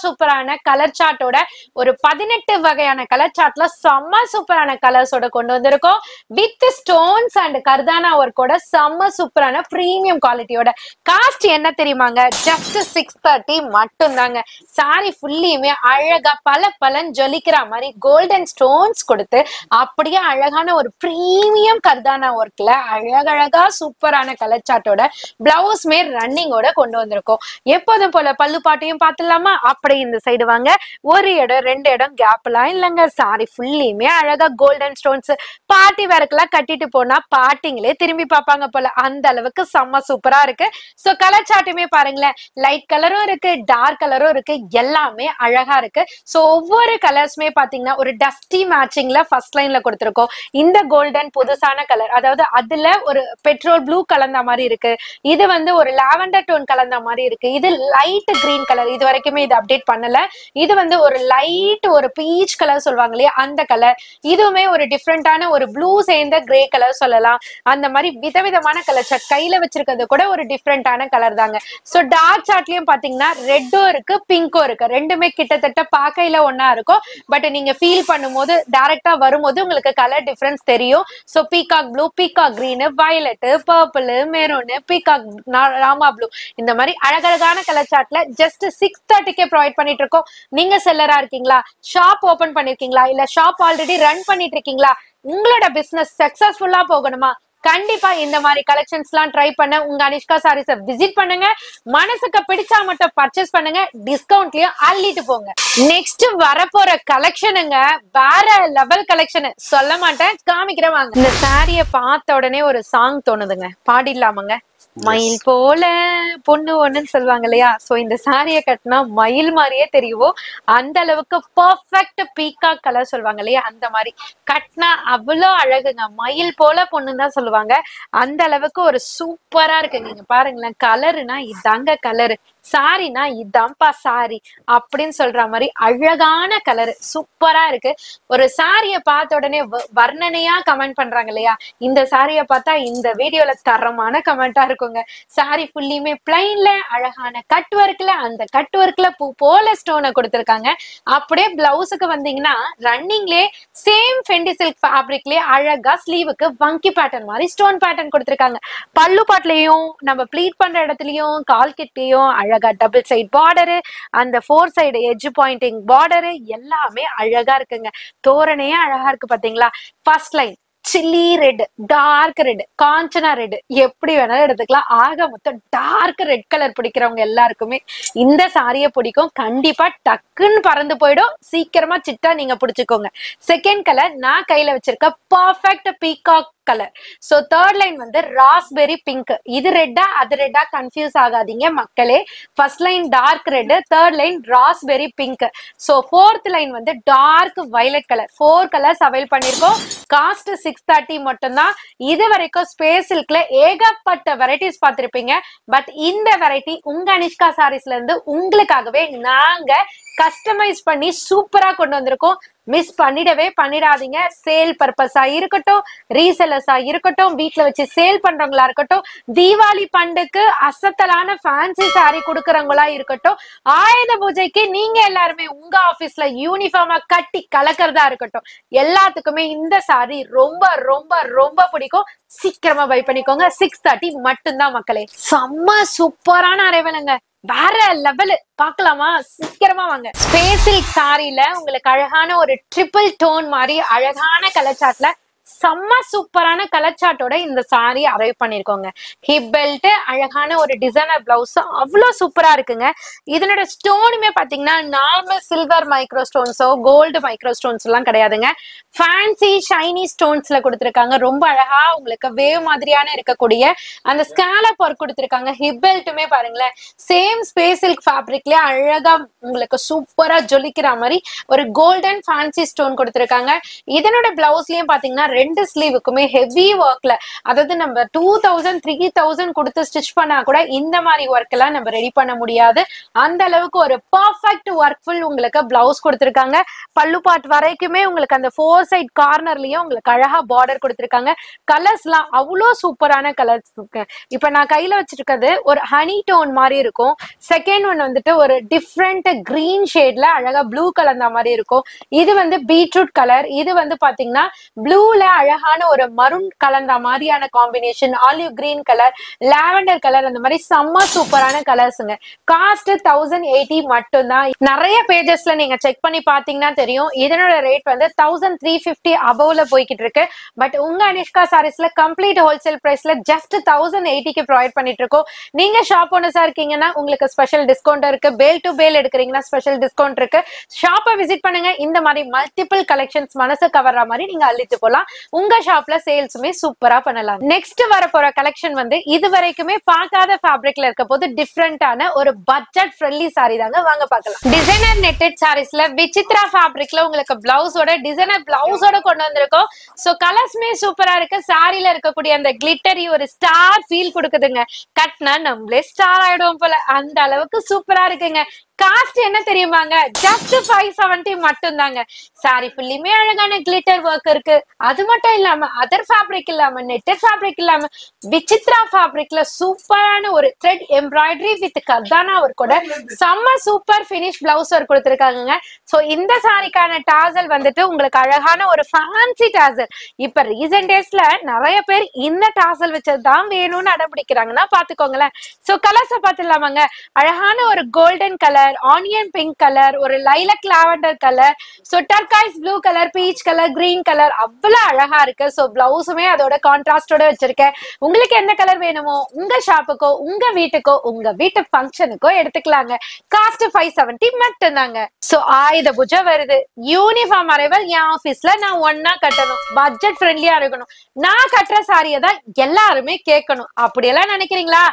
சூப்பரான கலர் சார்ட்டோட ஒரு 18 வகையான கலர் சார்ட்ல செம்ம சூப்பரான கலர்ஸோட கொண்டு வந்திருக்கோம். வித் ஸ்டோன்ஸ் அண்ட் கர்தானா ஒர்க்கோட செம்ம சூப்பரான பிரீமியம் குவாலிட்டியோட. காஸ்ட் என்ன தெரியுமாங்க? ஜஸ்ட் 630 மட்டும் தாங்க. சாரி ஃபுல்லியுமே அழகா பலன்னு ஜொலிக்கிற மாதிரி கோல்டன் ஸ்டோன்ஸ் கொடுத்து அப்படியே அழகான ஒரு பிரீமியம் கர்தானா ஒர்க்ல அழகழகா சூப்பரான கலர் சார்ட்டோட பிளவுஸ்மே ரன்னிங்கோட கொண்டு வந்திருக்கோம். எப்போதும் போல பல்லு பாட்டையும் பார்த்துலாமா? அப்படி இந்த சைடு வாங்க. ஒரு இடம் 2 இடம் கேப் எல்லாம் இல்லைங்க. சாரி ஃபுல்லியுமே அழகா கோல்டன் ஸ்டோன்ஸ். பார்ட்டி வேர்க்கெல்லாம் கட்டிட்டு போனா பார்ட்டிங்களே திரும்பி பார்ப்பாங்க போல, அந்த அளவுக்கு செம்ம சூப்பரா இருக்கு. சோ கலர் சார்ட்டுமே பாருங்களேன், லைட் கலர் கலரும் இருக்கு, டார்க் கலரும் இருக்கு, எல்லாமே அழகா இருக்கு. சோ ஒவ்வொரு கலர்ஸ்மே பாத்தீங்கன்னா ஒரு டஸ்டி மேட்சிங்ல ஃபர்ஸ்ட் லைன்ல கொடுத்திருக்கோம். இந்த கோல்டன் புதுசான கலர், அதாவது அதுல ஒரு பெட்ரோல் ப்ளூ கலந்த மாதிரி இருக்கு, இது வந்து ஒரு லாவெண்டர் டோன் கலந்த மாதிரி இருக்கு, இது லைட் கிரீன் கலர், இது வரைக்குமே இது அப்டேட் பண்ணல, இது வந்து ஒரு லைட் ஒரு பீச் கலர் சொல்லுவாங்க இல்லையா அந்த கலர், இதுவுமே ஒரு டிஃப்ரெண்டான ஒரு ப்ளூ சேர்ந்த கிரே கலர் சொல்லலாம். அந்த மாதிரி விதவிதமான கலர் சார்ட் கையில வச்சிருக்கிறது கூட ஒரு டிஃப்ரெண்டான கலர் தாங்க. சோ டார்க் சார்ட்லயும் பாத்தீங்கன்னா ரெட்டும் இருக்கு, பிங்க்கும் இருக்கு, ரெண்டுமே கிட்டத்தட்ட பாக்கையில ஒன்னா இருக்கும். பட் நீங்க ஃபீல் பண்ணும்போது டைரக்டா வரும்போது உங்களுக்கு கலர் டிஃபரன்ஸ் தெரியும். So peacock blue, peacock green, violet, purple, maroon, peacock Rama blue, இந்த மாதிரி அழகழகான கலர் சார்ட்ல ஜஸ்ட் 630க்கே ப்ரொவைட் பண்ணிட்டு இருக்கோம். நீங்க செல்லரா இருக்கீங்களா, ஷாப் ஓபன் பண்ணிருக்கீங்களா, இல்ல ஷாப் ஆல்ரெடி ரன் பண்ணிட்டு இருக்கீங்களா, உங்களோட பிசினஸ் சக்சஸ்ஃபுல்லா போகணுமா, கண்டிப்பா இந்த மாதிரி கலெக்ஷன்ஸ் எல்லாம் ட்ரை பண்ண உங்க அனிஷ்கா சாரீஸ் விசிட் பண்ணுங்க. மனசுக்கு பிடிச்சா மட்டும் பர்ச்சேஸ் பண்ணுங்க, டிஸ்கவுண்ட்லயும் அள்ளிட்டு போங்க. நெக்ஸ்ட் வரப்போற கலெக்ஷனுங்க வேற லெவல் கலெக்ஷன், சொல்ல மாட்டேன், காமிக்கிறேன் வாங்க. இந்த சாரிய பார்த்த உடனே ஒரு சாங் தோணுதுங்க, பாடிடலாமாங்க? மயில் போல பொண்ணு ஒண்ணுன்னு சொல்லுவாங்க இல்லையா, சோ இந்த சாரிய கட்டினா மயில் மாதிரியே தெரியும். அந்த அளவுக்கு பர்ஃபெக்ட் பீகாக் கலர் சொல்லுவாங்க இல்லையா, அந்த மாதிரி கட்டினா அவ்வளோ அழகுங்க, மயில் போல பொண்ணுன்னு தான் சொல்லுவாங்க. அந்த அளவுக்கு ஒரு சூப்பரா இருக்குங்க. நீங்க பாருங்களேன், கலருனா இதாங்க கலரு, சாரினா இதான்ப்பா சாரி அப்படின்னு சொல்ற மாதிரி அழகான கலரு சூப்பரா இருக்கு. ஒரு சாரிய பார்த்த உடனே வர்ணனையா கமெண்ட் பண்றாங்க இல்லையா, இந்த சாரிய பார்த்தா இந்த வீடியோல தரமான கமெண்டா இருக்குங்க. சாரி ஃபுல்லியுமே பிளைன்ல அழகான கட் ஒர்க்ல, அந்த கட் ஒர்க்ல பூ போல ஸ்டோனை கொடுத்திருக்காங்க. அப்படியே பிளவுஸுக்கு வந்தீங்கன்னா ரன்னிங்லே சேம் ஃபெண்டி சில்க் ஃபேப்ரிக்லயே அழகா ஸ்லீவுக்கு வங்கி பேட்டர்ன் மாதிரி ஸ்டோன் பேட்டர்ன் கொடுத்திருக்காங்க. பல்லு பாட்லயும் நம்ம ப்ளீட் பண்ற இடத்துலயும் கால் கிட்லயும் அழகா டபுள் சைட் பார்டரு, அந்த 4 சைடு எட்ஜ் பாயிண்டிங் பார்டரு எல்லாமே அழகா இருக்குங்க. தோரணையே அழகா இருக்கு பாத்தீங்களா. First line chilli red, dark red, Kanchana red, எப்படி வேணாலும் எடுத்துக்கலாம். ஆக மொத்தம் டார்க் ரெட் கலர் பிடிக்கிறவங்க எல்லாருக்குமே இந்த சாரியை பிடிக்கும். கண்டிப்பா டக்குன்னு பறந்து போயிடும், சீக்கிரமா சிட்டா நீங்க பிடிச்சுக்கோங்க. செகண்ட் கலர் நான் கையில வச்சிருக்க perfect peacock colour. So third line வந்து ராஸ்பெரி பிங்க், இது ரெட்டா அது ரெட்டா கன்ஃபியூஸ் ஆகாதீங்க மக்களே. First line dark red, third line raspberry pink. So fourth line வந்து dark violet colour. 4 colours avail பண்ணிருக்கோம். காஸ்ட் 630 மட்டும்தான். இது வரைக்கும் ஸ்பேஸ் சில்க்ல ஏகப்பட்ட வெரைட்டிஸ் பார்த்திருப்பீங்க. பட் இந்த வெரைட்டி உங்க அனிஷ்கா சாரீஸ்ல இருந்து உங்களுக்காகவே நாங்க கஸ்டமைஸ் பண்ணி சூப்பரா கொண்டு வந்திருக்கோம். மிஸ் பண்ணிடாதீங்க. சேல் பர்பஸா இருக்கட்டும், ரீசெல்லர்ஸா இருக்கட்டும், வீட்டுல வச்சு சேல் பண்றவங்களா இருக்கட்டும், தீபாவளி பண்டுக்கு அசத்தலான ஃபேன்சி சாரி கொடுக்கறவங்களா இருக்கட்டும், ஆயுத பூஜைக்கு நீங்க எல்லாருமே உங்க ஆபீஸ்ல யூனிஃபார்மா கட்டி கலக்கிறதா இருக்கட்டும், எல்லாத்துக்குமே இந்த சாரி ரொம்ப ரொம்ப ரொம்ப பிடிக்கும். சீக்கிரமா பை பண்ணிக்கோங்க. 630 மட்டும்தான் மக்களே. செம்ம சூப்பரான அரைவலுங்க, வேற லெவல். பாக்கலாமா? சீக்கிரமா வாங்க. ஸ்பேஸ் சில்க் சாரில உங்களுக்கு அழகான ஒரு ட்ரிபிள் டோன் மாதிரி அழகான கலர் சார்ட்ல செம்ம சூப்பரான கலர் சார்ட்டோட இந்த சாரி அரைவ் பண்ணிருக்கோங்க. ஹிப் பெல்ட், அழகான ஒரு டிசைனர் பிளவுஸ், அவ்வளவு சூப்பரா இருக்குங்க. இதனோட ஸ்டோனுமே பாத்தீங்கன்னா நார்மல் சில்வர் மைக்ரோ ஸ்டோன்ஸோ கோல்டு மைக்ரோ ஸ்டோன்ஸ் எல்லாம் கிடையாதுங்க. ஃபேன்சி ஷைனி ஸ்டோன்ஸ்ல கொடுத்திருக்காங்க. ரொம்ப அழகா உங்களுக்கு வேவ் மாதிரியான இருக்கக்கூடிய அந்த ஸ்கேலப் ஒர்க் கொடுத்திருக்காங்க. ஹிப் பெல்ட்டுமே பாருங்களேன், சேம் ஸ்பேஸ் சில்க் ஃபேப்ரிக்லயே அழகா உங்களுக்கு சூப்பரா ஜொலிக்கிற மாதிரி ஒரு கோல்டன் ஃபேன்சி ஸ்டோன் கொடுத்திருக்காங்க. இதனோட பிளவுஸ்லயும் பாத்தீங்கன்னா 2 ஸ்லீவுக்குமே ஹெவி ஒர்க்ல, அதாவது நம்ம 2000 3000 கொடுத்து ஸ்டிச் பண்ணா கூட இந்த மாதிரி ஒர்க் எல்லாம் நம்ம ரெடி பண்ண முடியாது. அந்த அளவுக்கு ஒரு பர்ஃபெக்ட் ஒர்க் ஃபுல் உங்களுக்கு பிளவுஸ் கொடுத்திருக்காங்க. பல்லு பார்ட் வரைக்குமே உங்களுக்கு அந்த 4 சைட் கார்னர்லயும் உங்களுக்கு அழகா பார்டர் கொடுத்திருக்காங்க. கலர்ஸ் எல்லாம் அவ்வளோ சூப்பரான கலர்ஸ் இருக்கு. இப்ப நான் கையில வச்சிருக்கிறது ஒரு ஹனி டோன் மாதிரி இருக்கும். செகண்ட் ஒன் வந்துட்டு ஒரு டிஃப்ரெண்ட் கிரீன் ஷேட்ல அழகா ப்ளூ கலர் மாதிரி இருக்கும். இது வந்து பீட்ரூட் கலர். இது வந்து பாத்தீங்கன்னா ப்ளூல அழகான ஒரு மரூன் கலந்த மாதிரியான combination, olive green colour, lavender colour, அந்த மாதிரி செம்ம சூப்பரான கலர்ஸுங்க. காஸ்ட் 1080 மட்டும்தான். நிறைய பேஜஸ்ல நீங்க செக் பண்ணி பாத்தீங்கன்னா தெரியும். இதனோட ரேட் வந்து 1300 350 above போய்கிட்டு இருக்கு. பட் உங்க அனிஷ்கா சாரீஸ்ல கம்ப்ளீட் ஹோல்சேல் பிரைஸ்ல ஜஸ்ட் 1080க்கு ப்ரொவைட் பண்ணிட்டு இருக்கோம். நீங்க ஷாப் ஓனர்ஸா இருக்கீங்கன்னா உங்களுக்கு ஸ்பெஷல் டிஸ்கவுண்ட் இருக்கு. பேல் டு பேல் எடுக்கிறீங்கன்னா ஸ்பெஷல் டிஸ்கவுண்ட் இருக்கு. ஷாப்பை விசிட் பண்ணுங்க. இந்த மாதிரி மல்டிபிள் கலெக்ஷன்ஸ் மனசு கவர்ற மாதிரி நீங்க அள்ளிட்டு போலாம். உங்க ஷாப்ல சேல்ஸுமே சூப்பரா பண்ணலாம். நெக்ஸ்ட் வர போற கலெக்ஷன் வந்து இது வரைக்குமே பார்க்காத ஃபேப்ரிக்ல இருக்க போது டிஃப்ரெண்டான ஒரு பட்ஜெட் ஃப்ரெண்ட்லி சாரி தாங்க. வாங்க பார்க்கலாம். டிசைனர் நெட்டட் சாரீஸ்ல விசித்ரா ஃபேப்ரிக்ல உங்களுக்கு பிளவுஸோட டிசைனர் பிளவுஸோட கொண்டு வந்திருக்கோம். சோ கலர்ஸ்மே சூப்பரா இருக்கு. சாரில இருக்கக்கூடிய அந்த கிளிட்டரி ஒரு ஸ்டார் ஃபீல் கொடுக்குதுங்க. கட்னா நம்மளே ஸ்டார் ஆயிடுவோம் போல, அந்த அளவுக்கு சூப்பரா இருக்குங்க. காஸ்ட் என்ன தெரியுமாங்க? ஜஸ்ட் 570 மட்டும் தாங்க. சாரி ஃபுல்லுமே அழகான கிளிட்டர் ஒர்க் இருக்கு. அது மட்டும் இல்லாம அதர் ஃபேப்ரிக் இல்லாம நெட்டட் ஃபேப்ரிக் இல்லாம விசித்ரா ஃபேப்ரிக்ல சூப்பரான ஒரு த்ரெட் எம்ப்ராய்டரி வித் கர்தானா ஒர்க்கோட செம்ம சூப்பர் ஃபினிஷ் பிளவுஸ் ஒர்க் கொடுத்துருக்காங்க. சோ இந்த சாரிக்கான டாசல் வந்துட்டு உங்களுக்கு அழகான ஒரு ஃபேன்சி டாசல். இப்ப ரீசன்ட் டேஸ்ல நிறைய பேர் இந்த டாசல் வச்சதுதான் வேணும்னு அடம்பிடிக்கிறாங்கன்னா பாத்துக்கோங்களேன். சோ கலர்ஸ பாத்துலாமாங்க. அழகான ஒரு golden colour, onion pink colour, ஒரு lilac lavender colour, so turquoise blue colour, peach colour, green colour, அவ்வளவு அழகா இருக்கு. சோ பிளவுஸுமே அதோட கான்ட்ராஸ்டோட வச்சிருக்கேன். உங்களுக்கு எந்த கலர் வேணுமோ உங்க ஷாப்புக்கோ உங்க வீட்டுக்கோ உங்க வீட்டு ஃபங்க்ஷனுக்கோ எடுத்துக்கலாங்க. காஸ்ட் 570 மட்டும் தாங்க. சோ ஆயுத பூஜை வருது. யூனிஃபார்ம் அரைவல் என் ஆபீஸ்ல நான் ஒன்னா கட்டணும். பட்ஜெட் ஃப்ரெண்ட்லியா இருக்கணும். நான் கட்டுற சாரியை தான் எல்லாருமே கேட்கணும். அப்படியெல்லாம் நினைக்கிறீங்களா?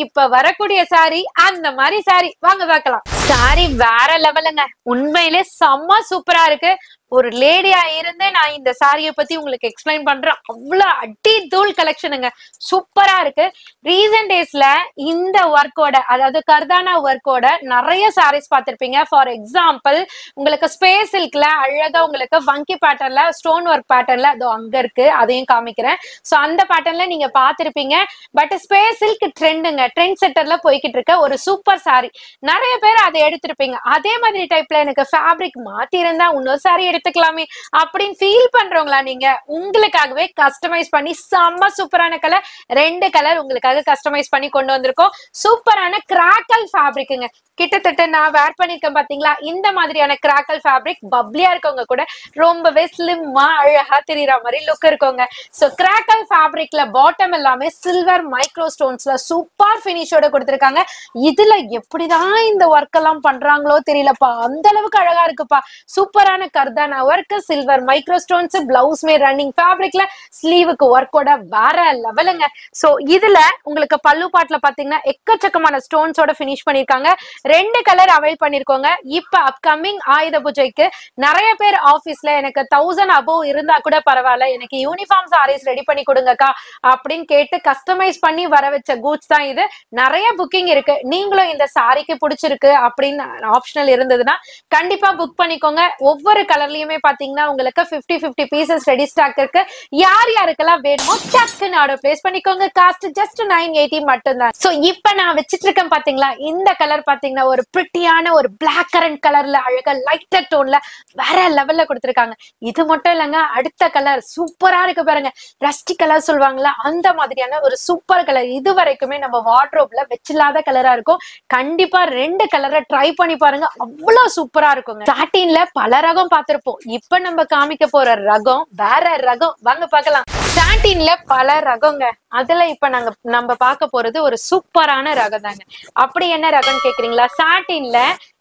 இப்ப வரக்கூடிய சாரி அந்த மாதிரி சாரி. வாங்க பார்க்கலாம். சாரி வேற லெவலுங்க. உண்மையிலே செம்ம சூப்பரா இருக்கு. ஒரு லேடியா இருந்து நான் இந்த சாரியை பத்தி உங்களுக்கு எக்ஸ்பிளைன் பண்றேன். அவ்வளவு அடி தூள் கலெக்ஷனுங்க. சூப்பரா இருக்கு. ரீசன்ட் டேஸ்ல இந்த ஒர்க்கோட அதாவது கர்தானா ஒர்க்கோட நிறைய சாரீஸ் பார்த்திருப்பீங்க. ஃபார் எக்ஸாம்பிள் உங்களுக்கு ஸ்பேஸ் சில்க்ல அழகா உங்களுக்கு வங்கி பேட்டர்ன்ல ஸ்டோன் ஒர்க் பேட்டர்ன்ல அதோ அங்க இருக்கு, அதையும் காமிக்கிறேன். சோ அந்த பேட்டர்ன்ல நீங்க பார்த்திருப்பீங்க. பட் ஸ்பேஸ் சில்க் ட்ரெண்டுங்க, ட்ரெண்ட் செட்டர்ல போய்கிட்டு இருக்க ஒரு சூப்பர் சாரி. நிறைய பேர் அதை எடுத்திருப்பீங்க. அதே மாதிரி டைப்ல எனக்கு ஃபேப்ரிக் மாத்தி இருந்தா இன்னொரு சாரி எடுத்துக்கலாமே அப்படின்னு ஃபீல் பண்றவங்களா நீங்க உங்களுக்காகவே கஸ்டமைஸ் பண்ணி செம்ம சூப்பரான கலர் 2 கலர் உங்களுக்காக கஸ்டமைஸ் பண்ணி கொண்டு வந்திருக்கோம். சூப்பரான கிராக்கல் ஃபேப்ரிக்குங்க. கிட்டத்தட்ட நான் வேர் பண்ணிருக்கேன் பாத்தீங்களா, இந்த மாதிரியான கிராக்கல் ஃபேப்ரிக் பப்ளியா இருக்கவங்க கூட ரொம்பவே ஸ்லிம்மா அழகா தெரியற மாதிரி லுக் இருக்குங்க. சோ கிராக்கல் ஃபேப்ரிக்ல பாட்டம் எல்லாமே சில்வர் மைக்ரோ ஸ்டோன்ஸ்ல சூப்பர் பினிஷோட கொடுத்திருக்காங்க. இதுல எப்படிதான் இந்த ஒர்க் எல்லாம் பண்றாங்களோ தெரியலப்பா, அந்த அளவுக்கு அழகா இருக்குப்பா. சூப்பரான கர்தானா ஒர்க், சில்வர் மைக்ரோ ஸ்டோன்ஸ், பிளவுஸ்மே ரன்னிங் ஃபேப்ரிக்ல, ஸ்லீவுக்கு ஒர்க்கோட வேற லெவலுங்க. சோ இதுல உங்களுக்கு பல்லு பாட்ல பாத்தீங்கன்னா எக்கச்சக்கமான ஸ்டோன்ஸோட பினிஷ் பண்ணிருக்காங்க. 2 கலர் அவைல் பண்ணிருக்கோங்க. இப்ப அப்கமிங் ஆயுத பூஜைக்கு நிறைய பேர் ஆபீஸ்ல எனக்கு 1000 above இருந்தா கூட பரவாயில்ல, எனக்கு யூனிஃபார்ம் சாரீஸ் ரெடி பண்ணி கொடுங்கக்கா அப்படின்னு கேட்டு கஸ்டமைஸ் பண்ணி வர வச்ச கூட்ஸ் தான் இது. நிறைய புக்கிங் இருக்கு. நீங்களும் இந்த சாரிக்கு பிடிச்சிருக்கு அப்படின்னு ஆப்ஷனல் இருந்ததுன்னா கண்டிப்பா புக் பண்ணிக்கோங்க. ஒவ்வொரு கலர்லயுமே பாத்தீங்கன்னா உங்களுக்கு 50 பீசஸ் ரெடி ஸ்டாக் இருக்கு. யார் யாருக்கெல்லாம் வேணுமோ டக்குன்னு ஆர்டர் பிளேஸ் பண்ணிக்கோங்க. காஸ்ட் ஜஸ்ட் 980 மட்டும் தான். சோ இப்ப நான் வச்சிட்டு இருக்கேன் பாத்தீங்களா, இந்த கலர் பாத்தீங்கன்னா ஒரு பிரிட்டியான ஒரு பிளாக் கரண்ட் கலர்ல அழகா லைட்டர் டோன்ல வேற லெவல்ல கொடுத்திருக்காங்க. இது மட்டும் இல்லங்க, அடுத்த கலர் சூப்பரா இருக்கு பாருங்க. ரஸ்டி கலர் சொல்லுவாங்கல்ல, அந்த மாதிரியான ஒரு சூப்பர் கலர். இது வரைக்குமே நம்ம வார்ட்ரோப்ல வச்சில்லாத கலரா இருக்கும். கண்டிப்பா 2 கலரை ட்ரை பண்ணி பாருங்க, அவ்வளவு சூப்பரா இருக்குங்க. சாட்டின்ல பல ரகம் பார்த்திருப்போம். இப்ப நம்ம காமிக்க போற ரகம் வேற ரகம். வாங்க பார்க்கலாம். சாட்டின்ல பல ரகங்க. அதுல இப்ப நம்ம பார்க்க போறது ஒரு சூப்பரான ரகம் தாங்க. அப்படி என்ன ரகம்னு கேக்குறீங்களா? சாட்டின்ல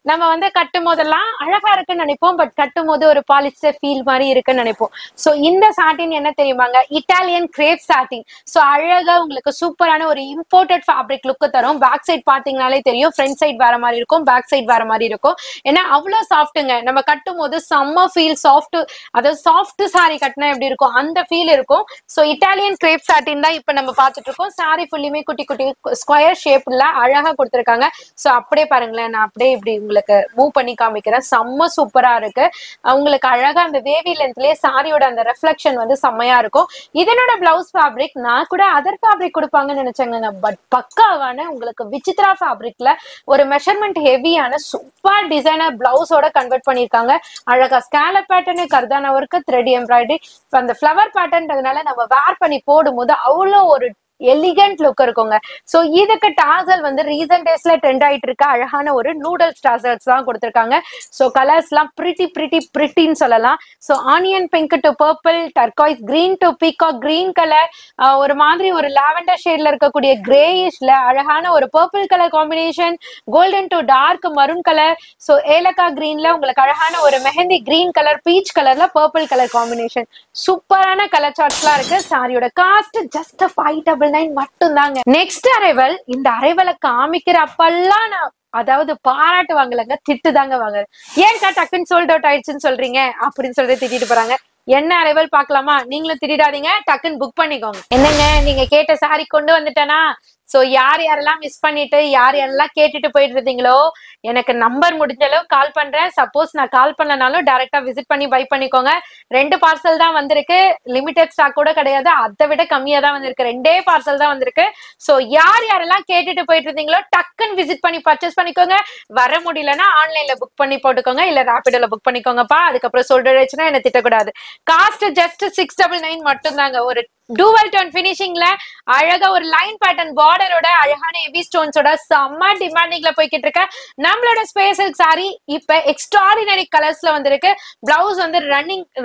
நம்ம வந்து கட்டும் போதெல்லாம் அழகா இருக்குன்னு நினைப்போம். பட் கட்டும் போது ஒரு பாலிஸ்டர் ஃபீல் மாதிரி இருக்குன்னு நினைப்போம். சோ இந்த சாட்டின் என்ன தெரியுமாங்க? இட்டாலியன் கிரேப் சாட்டின். சோ அழகா உங்களுக்கு சூப்பரான ஒரு இம்போர்ட்டட் ஃபேப்ரிக் லுக் தரும். பேக் சைட் பாத்தீங்கன்னாலே தெரியும். ஃப்ரண்ட் சைட் வேற மாதிரி இருக்கும், பேக் சைட் வேற மாதிரி இருக்கும். ஏன்னா அவ்வளவு சாஃப்ட்டுங்க. நம்ம கட்டும் போது செம்ம ஃபீல் சாஃப்ட், அதாவது சாஃப்ட் சாரி கட்டினா எப்படி இருக்கும் அந்த ஃபீல் இருக்கும். சோ இட்டாலியன் கிரேப் சாட்டின் தான் இப்ப நம்ம பாத்துட்டு இருக்கோம். சாரி ஃபுல்லுமே குட்டி குட்டி ஸ்கொயர் ஷேப்ல அழகா கொடுத்திருக்காங்க. சோ அப்படியே பாருங்களேன், நான் அப்படியே இப்படி உங்களுக்கு மூவ் பண்ணி காமிக்கிறேன். செம்ம சூப்பரா இருக்கு. உங்களுக்கு அழகா அந்த வேவி லென்த்லயே சாரியோட அந்த ரெஃப்ளெக்ஷன் வந்து செம்மையா இருக்கும். இதனோட பிளவுஸ் ஃபேப்ரிக் நான் கூட அதர் ஃபேப்ரிக் கொடுப்பாங்கன்னு நினைச்சேங்க. பட் பக்காவான உங்களுக்கு விசித்ரா ஃபேப்ரிக்ல ஒரு மெஷர்மெண்ட் ஹெவியான சூப்பர் டிசைனர் பிளவுஸோட கன்வெர்ட் பண்ணிருக்காங்க. அழகா ஸ்கேலப் பேட்டர்னு, கர்தானா ஒர்க், த்ரெட் எம்ப்ராய்டரி, அந்த ஃபிளவர் பேட்டர்ன்றதுனால நம்ம வேர் பண்ணி போடும் போது அவ்வளோ ஒரு எலிகன்ட் லுக் இருக்குங்க. சோ இதுக்கு டாசல் வந்து ரீசன்ட் டேஸ்ல ட்ரெண்ட் ஆயிட்டு இருக்க அழகான ஒரு நூடல்ஸ் டாசல்ஸ் தான் கொடுத்திருக்காங்க. சோ கலர்ஸ் எல்லாம் பிரிட்டின்னு சொல்லலாம். So onion pink to purple, turquoise green to peacock green colour, ஒரு மாதிரி ஒரு லாவெண்டர் ஷேட்ல இருக்கக்கூடிய கிரேயிஷ்ல அழகான ஒரு purple colour combination, golden to dark maroon colour, so ஏலக்காய் கிரீன்ல உங்களுக்கு அழகான ஒரு மெஹந்தி கிரீன் கலர், பீச் கலர்ல பர்பிள் கலர் காம்பினேஷன். சூப்பரான கலர் சார்ட்ஸ்லாம் இருக்கு. சாரியோட காஸ்ட் ஜஸ்ட் 599 மட்டும் தாங்க. Next arrival. இந்த அரைவலை காமிக்கிற அப்பெல்லாம் நான் அதாவது பாராட்டு வாங்கலங்க, திட்டு தாங்க வாங்க. ஏன்க்கா டக்குன்னு சோல்ட் அவுட் ஆயிடுச்சுன்னு சொல்றீங்க அப்படின்னு சொல்லிட்டு திட்டிட்டு போறாங்க. என்ன அரைவல் பாக்கலாமா? நீங்களும் திட்டாதீங்க, டக்குன்னு புக் பண்ணிக்கோங்க. என்னங்க நீங்க கேட்ட சாரி கொண்டு வந்துட்டேனா? சோ யார் யாரெல்லாம் மிஸ் பண்ணிட்டு யார் யாரெல்லாம் கேட்டுட்டு போயிட்டு இருந்தீங்களோ எனக்கு நம்பர் முடிஞ்ச அளவு கால் பண்றேன். சப்போஸ் நான் கால் பண்ணனாலும் டைரக்டா விசிட் பண்ணி பை பண்ணிக்கோங்க. 2 பார்சல் தான் வந்திருக்கு, லிமிடெட் ஸ்டாக் கூட கிடையாது, அதை விட கம்மியா தான் வந்திருக்கு. 2 பார்சல் தான் வந்திருக்கு. சோ யார் யாரெல்லாம் கேட்டுட்டு போயிட்டு இருந்தீங்களோ டக்குன்னு விசிட் பண்ணி பர்ச்சேஸ் பண்ணிக்கோங்க. வர முடியலன்னா ஆன்லைன்ல புக் பண்ணி போட்டுக்கோங்க, இல்ல ராபிடோல புக் பண்ணிக்கோங்கப்பா. அதுக்கப்புறம் சொல்லிடுச்சுன்னா என்ன திட்டக்கூடாது. காஸ்ட் ஜஸ்ட் 699 மட்டும் தாங்க. ஒரு டூவல் டோன் பினிஷிங்ல அழகா ஒரு லைன் பேட்டர்ன் பார்டரோட அழகான ஹெவி ஸ்டோன்ஸோட செம்ம டிமாண்டிங்ல போய்கிட்டு இருக்க நம்மளோட ஸ்பெஷல் சாரி இப்ப எக்ஸ்ட்ராடினரி கலர்ஸ்ல வந்திருக்கு. பிளவுஸ் வந்து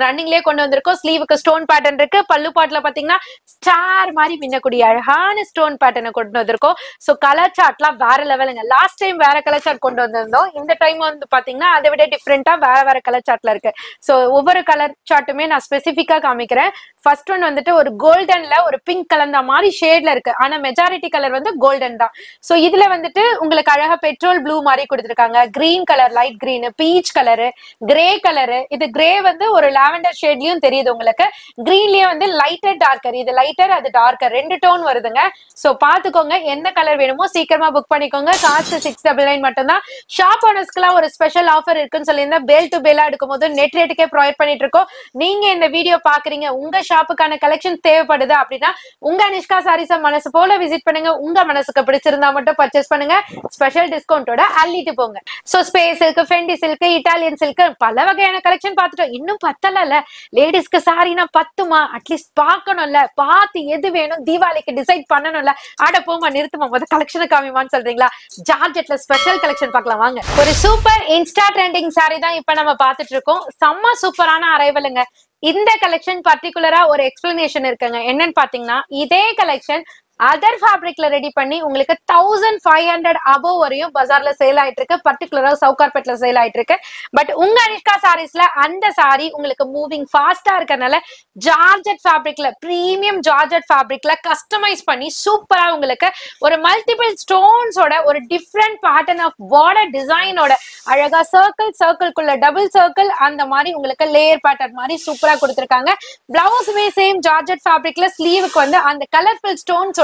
ரன்னிங்லயே கொண்டு வந்திருக்கோம். ஸ்லீவுக்கு ஸ்டோன் பேட்டர்ன் இருக்கு. பல்லு பாட்டுல பாத்தீங்கன்னா ஸ்டார் மாதிரி மின்னக்கூடிய அழகான ஸ்டோன் பேட்டர்னை கொண்டு வந்திருக்கோம். சோ கலர் சார்ட்லாம் வேற லெவலுங்க. லாஸ்ட் டைம் வேற கலர் சார்ட் கொண்டு வந்திருந்தோம். இந்த டைம் வந்து பாத்தீங்கன்னா அதை விட டிஃப்ரெண்டா வேற கலர் சார்ட்ல இருக்கு. சோ ஒவ்வொரு கலர் சார்ட்டுமே நான் ஸ்பெசிபிக்கா காமிக்கிறேன். ஃபர்ஸ்ட் ஒன் வந்துட்டு ஒரு கோல்டன்ல ஒரு பிங்க் கலந்த மாதிரி ஷேட்ல இருக்கு. ஆனா மெஜாரிட்டி கலர் வந்து கோல்டன் தான். சோ இதுல வந்துட்டு உங்களுக்கு அழகா பெட்ரோல் ப்ளூ மாதிரி கொடுத்திருக்காங்க. Green colour, light green, peach colour, grey colour. இது கிரே வந்து ஒரு லாவெண்டர் ஷேட்லயும் தெரியுது உங்களுக்கு. கிரீன்லயே வந்து லைட்டர் டார்க்கர், இது லைட்டர் அது டார்க்கர், 2 டோன் வருதுங்க. சோ பாத்துக்கோங்க, எந்த கலர் வேணுமோ சீக்கிரமா புக் பண்ணிக்கோங்க. காஸ்ட் 699 மட்டும் தான். ஷாப் ஓனர்ஸ்க்குலாம் ஒரு ஸ்பெஷல் ஆஃபர் இருக்குன்னு சொல்லியிருந்தேன். பேல் டு பேலா எடுக்கும் போது நெட் ரேட்டுக்கே ப்ரொவைட் பண்ணிட்டு இருக்கோம். நீங்க இந்த வீடியோ பாக்குறீங்க, உங்க ஷாப்புக்கான கலெக்ஷன் தேவைப்படுது அப்படின்னா உங்க அனிஷ்கா சாரீஸ் மனசு போல விசிட் பண்ணுங்க. உங்க மனசுக்கு பிடிச்சிருந்தா மட்டும் பர்ச்சேஸ் பண்ணுங்க. ஸ்பெஷல் டிஸ்கவுண்டோட அள்ளிட்டு போங்க. So space silk, Fendi silk, Italian silk பல வகையான கலெக்ஷன் பார்த்துட்டோம். இன்னும் பத்தல. லேடிஸ்க்கு சாரினா பத்துமா? அட்லீஸ்ட் பார்க்கணும்ல, பார்த்து எது வேணும் தீபாவளிக்கு டிசைட் பண்ணணும்ல. ஆட போமா நிறுத்துமா, முதல் கலெக்ஷனை காமிமான்னு சொல்றீங்களா? ஜார்ஜெட்ல ஸ்பெஷல் கலெக்ஷன் பார்க்கலாம் வாங்க. ஒரு சூப்பர் இன்ஸ்டா ட்ரெண்டிங் சாரி தான் இப்ப நம்ம பார்த்துட்டு இருக்கோம். செம்ம சூப்பரான அரைவலுங்க. இந்த கலெக்ஷன் பர்டிகுலரா ஒரு எக்ஸ்பிளனேஷன் இருக்குங்க. என்னன்னு பாத்தீங்கன்னா இதே கலெக்ஷன் அதர் ஃபேப்ரிக்ல ரெடி பண்ணி உங்களுக்கு 1500 அபோவ் வரையும் பஜார்ல சேல் ஆயிட்டு இருக்கு. பர்டிகுலரா சவுகார்பேட்ல சேல் ஆயிட்டு இருக்கு. பட் உங்க அனிஷ்கா சாரீஸ்ல அந்த சாரி உங்களுக்கு மூவிங் ஃபாஸ்டா இருக்கறனால ஜார்ஜெட் ஃபேப்ரிக்ல, பிரீமியம் ஜார்ஜெட் ஃபேப்ரிக்ல கஸ்டமைஸ் பண்ணி சூப்பரா உங்களுக்கு ஒரு மல்டிபிள் ஸ்டோன்ஸோட ஒரு டிஃப்ரெண்ட் பேட்டர்ன் ஆஃப் பார்டர் டிசைனோட அழகா சர்க்கிள்குள்ள டபுள் சர்க்கிள் அந்த மாதிரி உங்களுக்கு லேயர் பேட்டர்ன் மாதிரி சூப்பரா கொடுத்திருக்காங்க. பிளவுஸுமே சேம் ஜார்ஜெட் ஃபேப்ரிக்ல, ஸ்லீவுக்கு வந்து அந்த கலர்ஃபுல் ஸ்டோன்ஸோட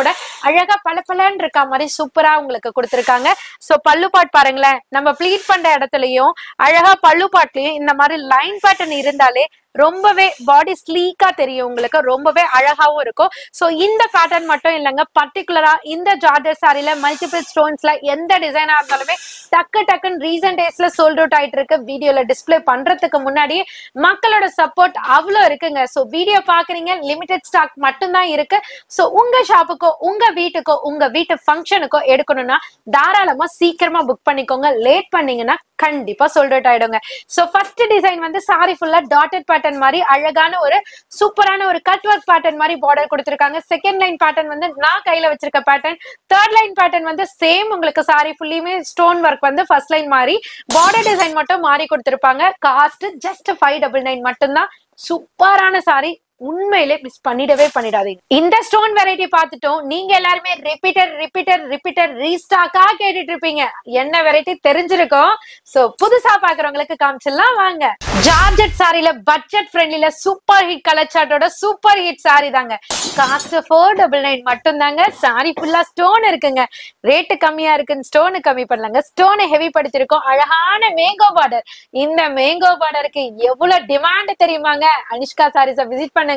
அழகா பளபளன்னு இருக்க மாதிரி சூப்பரா உங்களுக்கு கொடுத்திருக்காங்க. சோ பல்லு பாட் பாருங்களேன், நம்ம ப்ளீட் பண்ற இடத்துலயும் அழகா பல்லு பாட்லயும் இந்த மாதிரி லைன் பேட்டர்ன் இருந்தாலே ரொம்பவே பாடி ஸ்லீக்கா தெரியும் உங்களுக்கு, ரொம்பவே அழகாவும் இருக்கும். சோ இந்த பேட்டர்ன் மட்டும் இல்லைங்க, பர்டிகுலரா இந்த ஜார்ஜெட் சாரில மல்டிபிள் ஸ்டோன்ஸ்ல எந்த டிசைனா இருந்தாலுமே டக்குன்னு ரீசன்ட் டேஸ்ல சோல்ட் அவுட் ஆயிட்டு இருக்கு. வீடியோல டிஸ்பிளே பண்றதுக்கு முன்னாடி மக்களோட சப்போர்ட் அவ்வளவு இருக்குங்க. சோ வீடியோ பாக்குறீங்க, லிமிடெட் ஸ்டாக் மட்டும் தான் இருக்கு. சோ உங்க ஷாப்புக்கோ, உங்க வீட்டுக்கோ, உங்க வீட்டு ஃபங்க்ஷனுக்கோ எடுக்கணும்னா தாராளமா சீக்கிரமா புக் பண்ணிக்கோங்க. லேட் பண்ணீங்கன்னா கண்டிப்பா சோல்ட் அவுட் ஆயிடுங்க. சோ ஃபர்ஸ்ட் டிசைன் வந்து சாரி ஃபுல்லா டாட்டட் பேட்டர்ன் மாதிரி அழகான ஒரு சூப்பரான ஒரு கட் ஒர்க் பேட்டர்ன் மாதிரி பார்டர் கொடுத்திருக்காங்க. செகண்ட் லைன் பேட்டர்ன் வந்து நான் கையில வச்சிருக்க பேட்டர்ன். தேர்ட் லைன் பேட்டர்ன் வந்து சேம் உங்களுக்கு சாரி ஃபுல்லியுமே ஸ்டோன் ஒர்க் வந்து ஃபர்ஸ்ட் லைன் மாதிரி பார்டர் டிசைன் மட்டும் மாறி கொடுத்திருப்பாங்க. காஸ்ட் ஜஸ்ட் 599 மட்டும் தான். சூப்பரான சாரி, உண்மையிலே மிஸ் பண்ணிடாதீங்க. இந்த ஸ்டோன் வெரைட்டி பார்த்துட்டோம். நீங்க எல்லாருமே ரிப்பீட்டர் ரீஸ்டாக்கா கேட்டுட்டு இருப்பீங்க. என்ன வெரைட்டி தெரிஞ்சிருக்கும். சோ புதுசா பாக்குறவங்களுக்கு காமிச்சிடலாம் வாங்க. ஜார்ஜெட் சாரில பட்ஜெட் ஃப்ரெண்ட்லில சூப்பர் ஹிட் கலர் சார்ட்டோட சூப்பர் ஹிட் சாரி தாங்க. காஸ்ட் 499 மட்டும் தாங்க. சாரி ஃபுல்லா ஸ்டோன் இருக்குங்க. ரேட்டு கம்மியா இருக்குன்னு ஸ்டோனு கம்மி பண்ணலாங்க. ஸ்டோனை ஹெவி படுத்திருக்கோம். அழகான மேங்கோ பார்டர். இந்த மேங்கோ பார்டருக்கு எவ்வளவு டிமாண்ட் தெரியுமாங்க? அனிஷ்கா சாரீஸை விசிட் பண்ண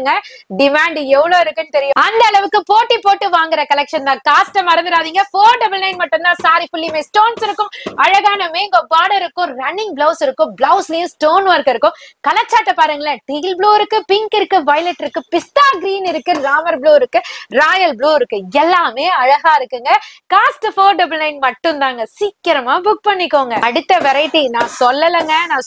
டிமாண்ட் எவ்வளவு இருக்குன்னு தெரியும். அந்த அளவுக்கு போட்டி போட்டு வாங்குற கலெக்ஷன் தான். காஸ்ட் மறந்துடாதீங்க. 499 மட்டும் தான். சாரி ஃபுல்லியுமே ஸ்டோன்ஸ் இருக்கும். அழகான மேங்கோ பார்டர் இருக்கும். ரன்னிங் பிளவுஸ் இருக்கும். பிளவுஸ்லயும் ஸ்டோன் ஒர்க் இருக்கும். கலர் சார்ட்டை பாருங்களேன், டீல் ப்ளூ இருக்கு, பிங்க் இருக்கு, வயலட் இருக்கு, பிஸ்தா கிரீன் இருக்கு, ராமர் ப்ளூ இருக்கு, ராயல் ப்ளூ இருக்கு. எல்லாமே அழகா இருக்குங்க. காஸ்ட் 499 மட்டும் தாங்க. சீக்கிரமா புக் பண்ணிக்கோங்க. அடுத்த வெரைட்டி நான்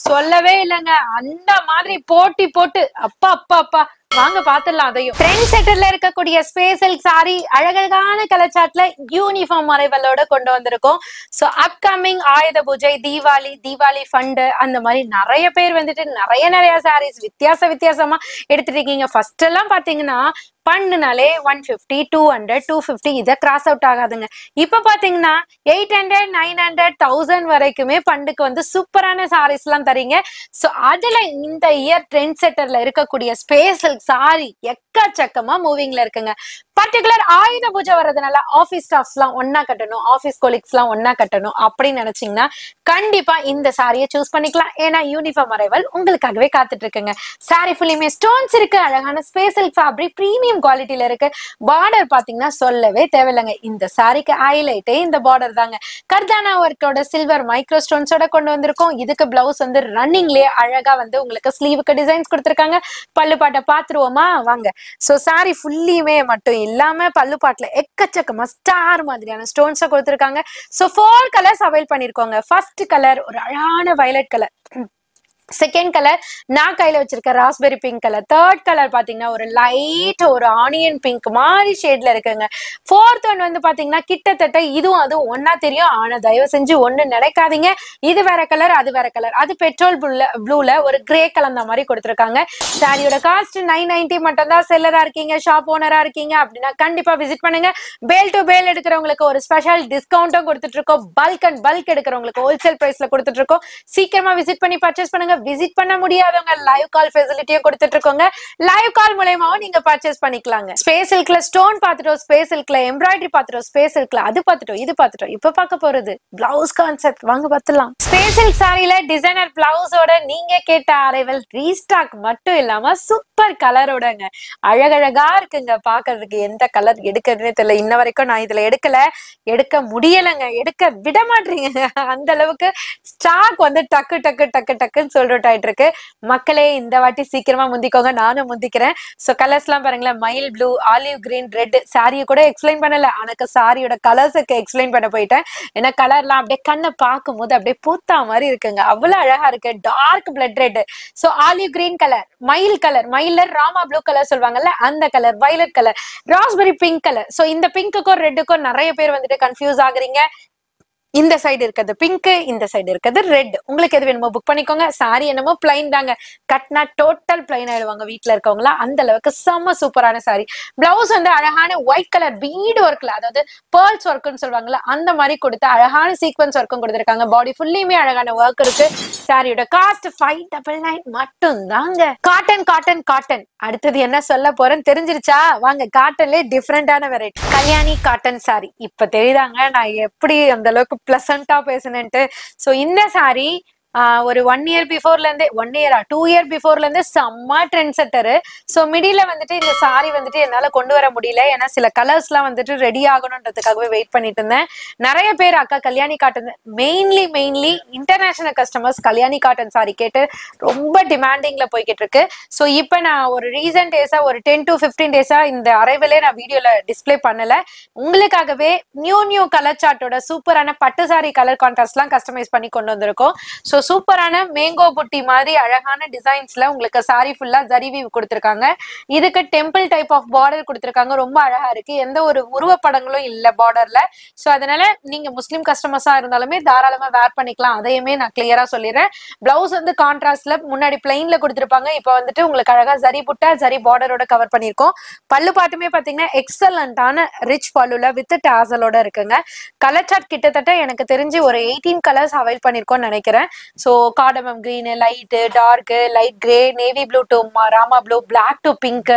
சொல்லவே இல்லைங்க. அந்த மாதிரி போட்டி போட்டு அப்பா அப்பா அப்பா வாங்க பாத்துடலாம். அதையும் ட்ரெண்ட் செட்டர்ல இருக்கக்கூடிய ஸ்பேஸ் சில்க் சாரி அழகழகான கலர் சார்ட்ல யூனிஃபார்ம் அரைவலோட கொண்டு வந்திருக்கோம். சோ அப்கமிங் ஆயுத பூஜை, தீபாவளி ஃபண்ட் அந்த மாதிரி நிறைய பேர் வந்துட்டு நிறைய சாரீஸ் வித்தியாசமா எடுத்துட்டு இருக்கீங்க. ஃபர்ஸ்ட் எல்லாம் பாத்தீங்கன்னா பண்ணுனாலே 150, 200, 250 இதை கிராஸ் அவுட் ஆகாதுங்க. இப்ப பாத்தீங்கன்னா 800, 900, 1000 வரைக்குமே பண்டுக்கு வந்து சூப்பரான சாரீஸ் எல்லாம் தரீங்க. சோ அதுல இந்த இயர் ட்ரெண்ட் செட்டர்ல இருக்கக்கூடிய ஸ்பேஸ் சில்க் சாரி எக்கச்சக்கமா மூவிங்ல இருக்குங்க. பர்டிகுலர் ஆயுத பூஜை வர்றதுனால ஆபீஸ் ஸ்டாஃப்ஸ் எல்லாம் ஒன்னா கட்டணும், ஆபீஸ் கொலீக்ஸ் எல்லாம் ஒன்னா கட்டணும் அப்படின்னு நினைச்சீங்கன்னா கண்டிப்பா இந்த சாரியை சூஸ் பண்ணிக்கலாம். ஏன்னா யூனிஃபார்ம் அரைவல் உங்களுக்காகவே காத்துட்டு இருக்குங்க. சாரி ஃபுல்லுமே ஸ்டோன்ஸ் இருக்கு, அழகான ஸ்பேஸ் சில்க் ஃபேப்ரிக் பிரீமியம் குவாலிட்டியில இருக்கு. பார்டர் பாத்தீங்கன்னா சொல்லவே தேவையில்லைங்க. இந்த சாரிக்கு ஹைலைட்டே இந்த பார்டர் தாங்க. கர்தானா ஒர்க்கோட சில்வர் மைக்ரோ ஸ்டோன்ஸோட கொண்டு வந்திருக்கோம். இதுக்கு பிளவுஸ் வந்து ரன்னிங்லயே அழகா வந்து உங்களுக்கு ஸ்லீவுக்கு டிசைன்ஸ் கொடுத்துருக்காங்க. பல்லு பாட்டை பாத்துருவோமா வாங்க. சோ சாரி ஃபுல்லியுமே மட்டும் இல்லாம பல்லு பாட்டுல எக்கச்சக்கமா ஸ்டார் மாதிரியான ஸ்டோன்ஸ கொடுத்திருக்காங்க. சோ 4 கலர்ஸ் அவைல் பண்ணிருக்கோங்க. ஃபர்ஸ்ட் கலர் ஒரு அழகான வயலட் கலர், செகண்ட் கலர் நான் கையில வச்சிருக்க raspberry pink colour, third colour பாத்தீங்கன்னா ஒரு லைட் ஒரு ஆனியன் பிங்க் மாதிரி ஷேட்ல இருக்குங்க. ஃபோர்த் ஒன் வந்து பாத்தீங்கன்னா கிட்டத்தட்ட இதுவும் அதுவும் ஒன்னா தெரியும். ஆனா தயவு செஞ்சு ஒண்ணு நினைக்காதீங்க, இது வேற கலர் அது வேற கலர். அது பெட்ரோல் ப்ளூல ஒரு கிரே கலந்த மாதிரி கொடுத்துருக்காங்க. சாரியோட காஸ்ட் 990 மட்டும் தான். செல்லரா இருக்கீங்க, ஷாப் ஓனரா இருக்கீங்க அப்படின்னா கண்டிப்பா விசிட் பண்ணுங்க. பேல் டு பேல் எடுக்கிறவங்களுக்கு ஒரு ஸ்பெஷல் டிஸ்கவுண்ட்டும் கொடுத்துட்டு இருக்கோம். பல்க் எடுக்கிறவங்களுக்கு ஹோல்சேல் பிரைஸ்ல கொடுத்துட்டு இருக்கோம். சீக்கிரமா விசிட் பண்ணி பர்ச்சேஸ் பண்ணுங்க. விசிட் பண்ண முடியாதவங்க லைவ் கால் ஃபெசிலிட்டியும் கொடுத்துட்டு இருக்கோங்க. லைவ் கால் மூலமாவும் நீங்க பர்ச்சேஸ் பண்ணிக்கலாங்க. ஸ்பேஸ் சில்க்ல ஸ்டோன் பாத்துட்டோம், ஸ்பேஸ் சில்க்ல எம்ப்ராய்டரி பாத்துட்டோம், ஸ்பேஸ் சில்க்ல அது பாத்துட்டோம் இது பாத்துட்டோம். இப்ப பார்க்க போறது பிளவுஸ் கான்செப்ட், வாங்க பாத்துலாம். ஸ்பேஸ் சில்க் சாரியில டிசைனர் பிளவுஸோட நீங்க கேட்ட அரைவல் ரீஸ்டாக் மட்டும் இல்லாம சூப்பர் கலரோடங்க. அழகழகா இருக்குங்க பாக்குறதுக்கு. எந்த கலர் எடுக்கிறதுனே தெரியல. இன்ன வரைக்கும் நான் இதுல எடுக்க முடியலைங்க, எடுக்க விட மாட்டீங்க. அந்த அளவுக்கு ஸ்டாக் வந்து டக்குன்னு சொல்ற ஆயிட்டு இருக்கு. மக்களே இந்த வாட்டி சீக்கிரமா முந்திக்கோங்க, நானும் முந்திக்கிறேன். சோ கலர்ஸ் எல்லாம் பாருங்களேன், மயில் ப்ளூ, ஆலிவ் கிரீன், ரெட். சாரியை கூட எக்ஸ்பிளைன் பண்ணல, எனக்கு சாரியோட கலர்ஸுக்கு எக்ஸ்பிளைன் பண்ண போயிட்டேன். ஏன்னா கலர்லாம் அப்படியே கண்ணை பார்க்கும் போது அப்படியே பூத்தா மாதிரி இருக்குங்க. அவ்வளவு அழகா இருக்கு. Dark blood red, so olive green colour, மயில்ல ராமா ப்ளூ கலர் சொல்லுவாங்கல்ல அந்த colour, violet colour, raspberry pink colour. So இந்த பிங்க்குக்கும் ரெட்டுக்கும் நிறைய பேர் வந்துட்டு கன்ஃபியூஸ் ஆகுறீங்க. இந்த சைடு இருக்கிறது பிங்க், இந்த சைடு இருக்கிறது ரெட். உங்களுக்கு எது வேணுமோ புக் பண்ணிக்கோங்க. சாரி என்னமோ பிளைன் தாங்க, கட்னா டோட்டல் பிளைன் ஆயிடுவாங்க வீட்டுல இருக்கவங்களா. அந்த அளவுக்கு செம்ம சூப்பரான சாரி. பிளவுஸ் வந்து அழகான ஒயிட் கலர் பீட் ஒர்க்ல, அதாவது பேர்ல்ஸ் ஒர்க்னு சொல்லுவாங்கல்ல அந்த மாதிரி கொடுத்து அழகான சீக்வன்ஸ் ஒர்க்கும் கொடுத்துருக்காங்க. பாடி ஃபுல்லியுமே அழகான ஒர்க் இருக்கு. சாரியோட காஸ்ட் 599 மட்டும் தாங்க. காட்டன். அடுத்தது என்ன சொல்ல போறேன்னு தெரிஞ்சிருச்சா? வாங்க, காட்டன்ல டிஃப்ரெண்டான வெரைட்டி கல்யாணி காட்டன் சாரி. இப்ப தெரியுதாங்க நான் எப்படி அந்த அளவுக்கு பிளசண்டா பேசுனேன்ட்டு. சோ இந்த சாரி ஒரு 1 year பிஃபோர்ல இருந்தே 2 year பிஃபோர்ல இருந்தே செம்ம ட்ரெண்ட் செட்டரு. சோ மிடில வந்துட்டு இந்த சாரி வந்துட்டு என்னால கொண்டு வர முடியல. ஏன்னா சில கலர்ஸ் எல்லாம் வந்துட்டு ரெடி ஆகணும்ன்றதுக்காகவே வெயிட் பண்ணிட்டு இருந்தேன். நிறைய பேர் அக்கா Kalyani cotton, mainly international customers Kalyani cotton sorry கேட்டு ரொம்ப டிமாண்டிங்ல போய்கிட்டு இருக்கு. சோ இப்ப நான் ஒரு ரீசன்ட் டேஸா ஒரு 10 to 15 டேஸா இந்த அரைவலே நான் வீடியோல டிஸ்பிளே பண்ணல. உங்களுக்காகவே நியூ கலர் சார்ட்டோட சூப்பரான பட்டு சாரி கலர் கான்ட்ராஸ்ட் எல்லாம் கஸ்டமைஸ் பண்ணி கொண்டு வந்திருக்கோம். சோ சூப்பரான மேங்கோ புட்டி மாதிரி அழகான டிசைன்ஸ்ல உங்களுக்கு சாரி ஃபுல்லா ஜரி வீவ் கொடுத்திருக்காங்க. இதுக்கு டெம்பிள் டைப் ஆஃப் பார்டர் கொடுத்திருக்காங்க. ரொம்ப அழகா இருக்கு. எந்த ஒரு உருவப்படங்களும் இல்ல பார்டர்ல. சோ அதனால நீங்க முஸ்லிம் கஸ்டமர்ஸா இருந்தாலுமே தாராளமா வேர் பண்ணிக்கலாம். அதையுமே நான் கிளியரா சொல்லிடுறேன். பிளவுஸ் வந்து கான்ட்ராஸ்ட்ல முன்னாடி பிளைன்ல கொடுத்திருப்பாங்க. இப்ப வந்துட்டு உங்களுக்கு அழகா ஜரி புட்டா ஜரி பார்டரோட கவர் பண்ணிருக்கோம். பல்லு பாட்டுமே பாத்தீங்கன்னா எக்ஸலண்டான ரிச் பல்லுல வித் டாசலோட இருக்குங்க. கலர் சார்ட் கிட்டத்தட்ட எனக்கு தெரிஞ்சு ஒரு 18 கலர்ஸ் அவைல் பண்ணிருக்கோம்னு நினைக்கிறேன். So cardamom green, light, dark, light grey, navy blue to Rama blue, black to pink,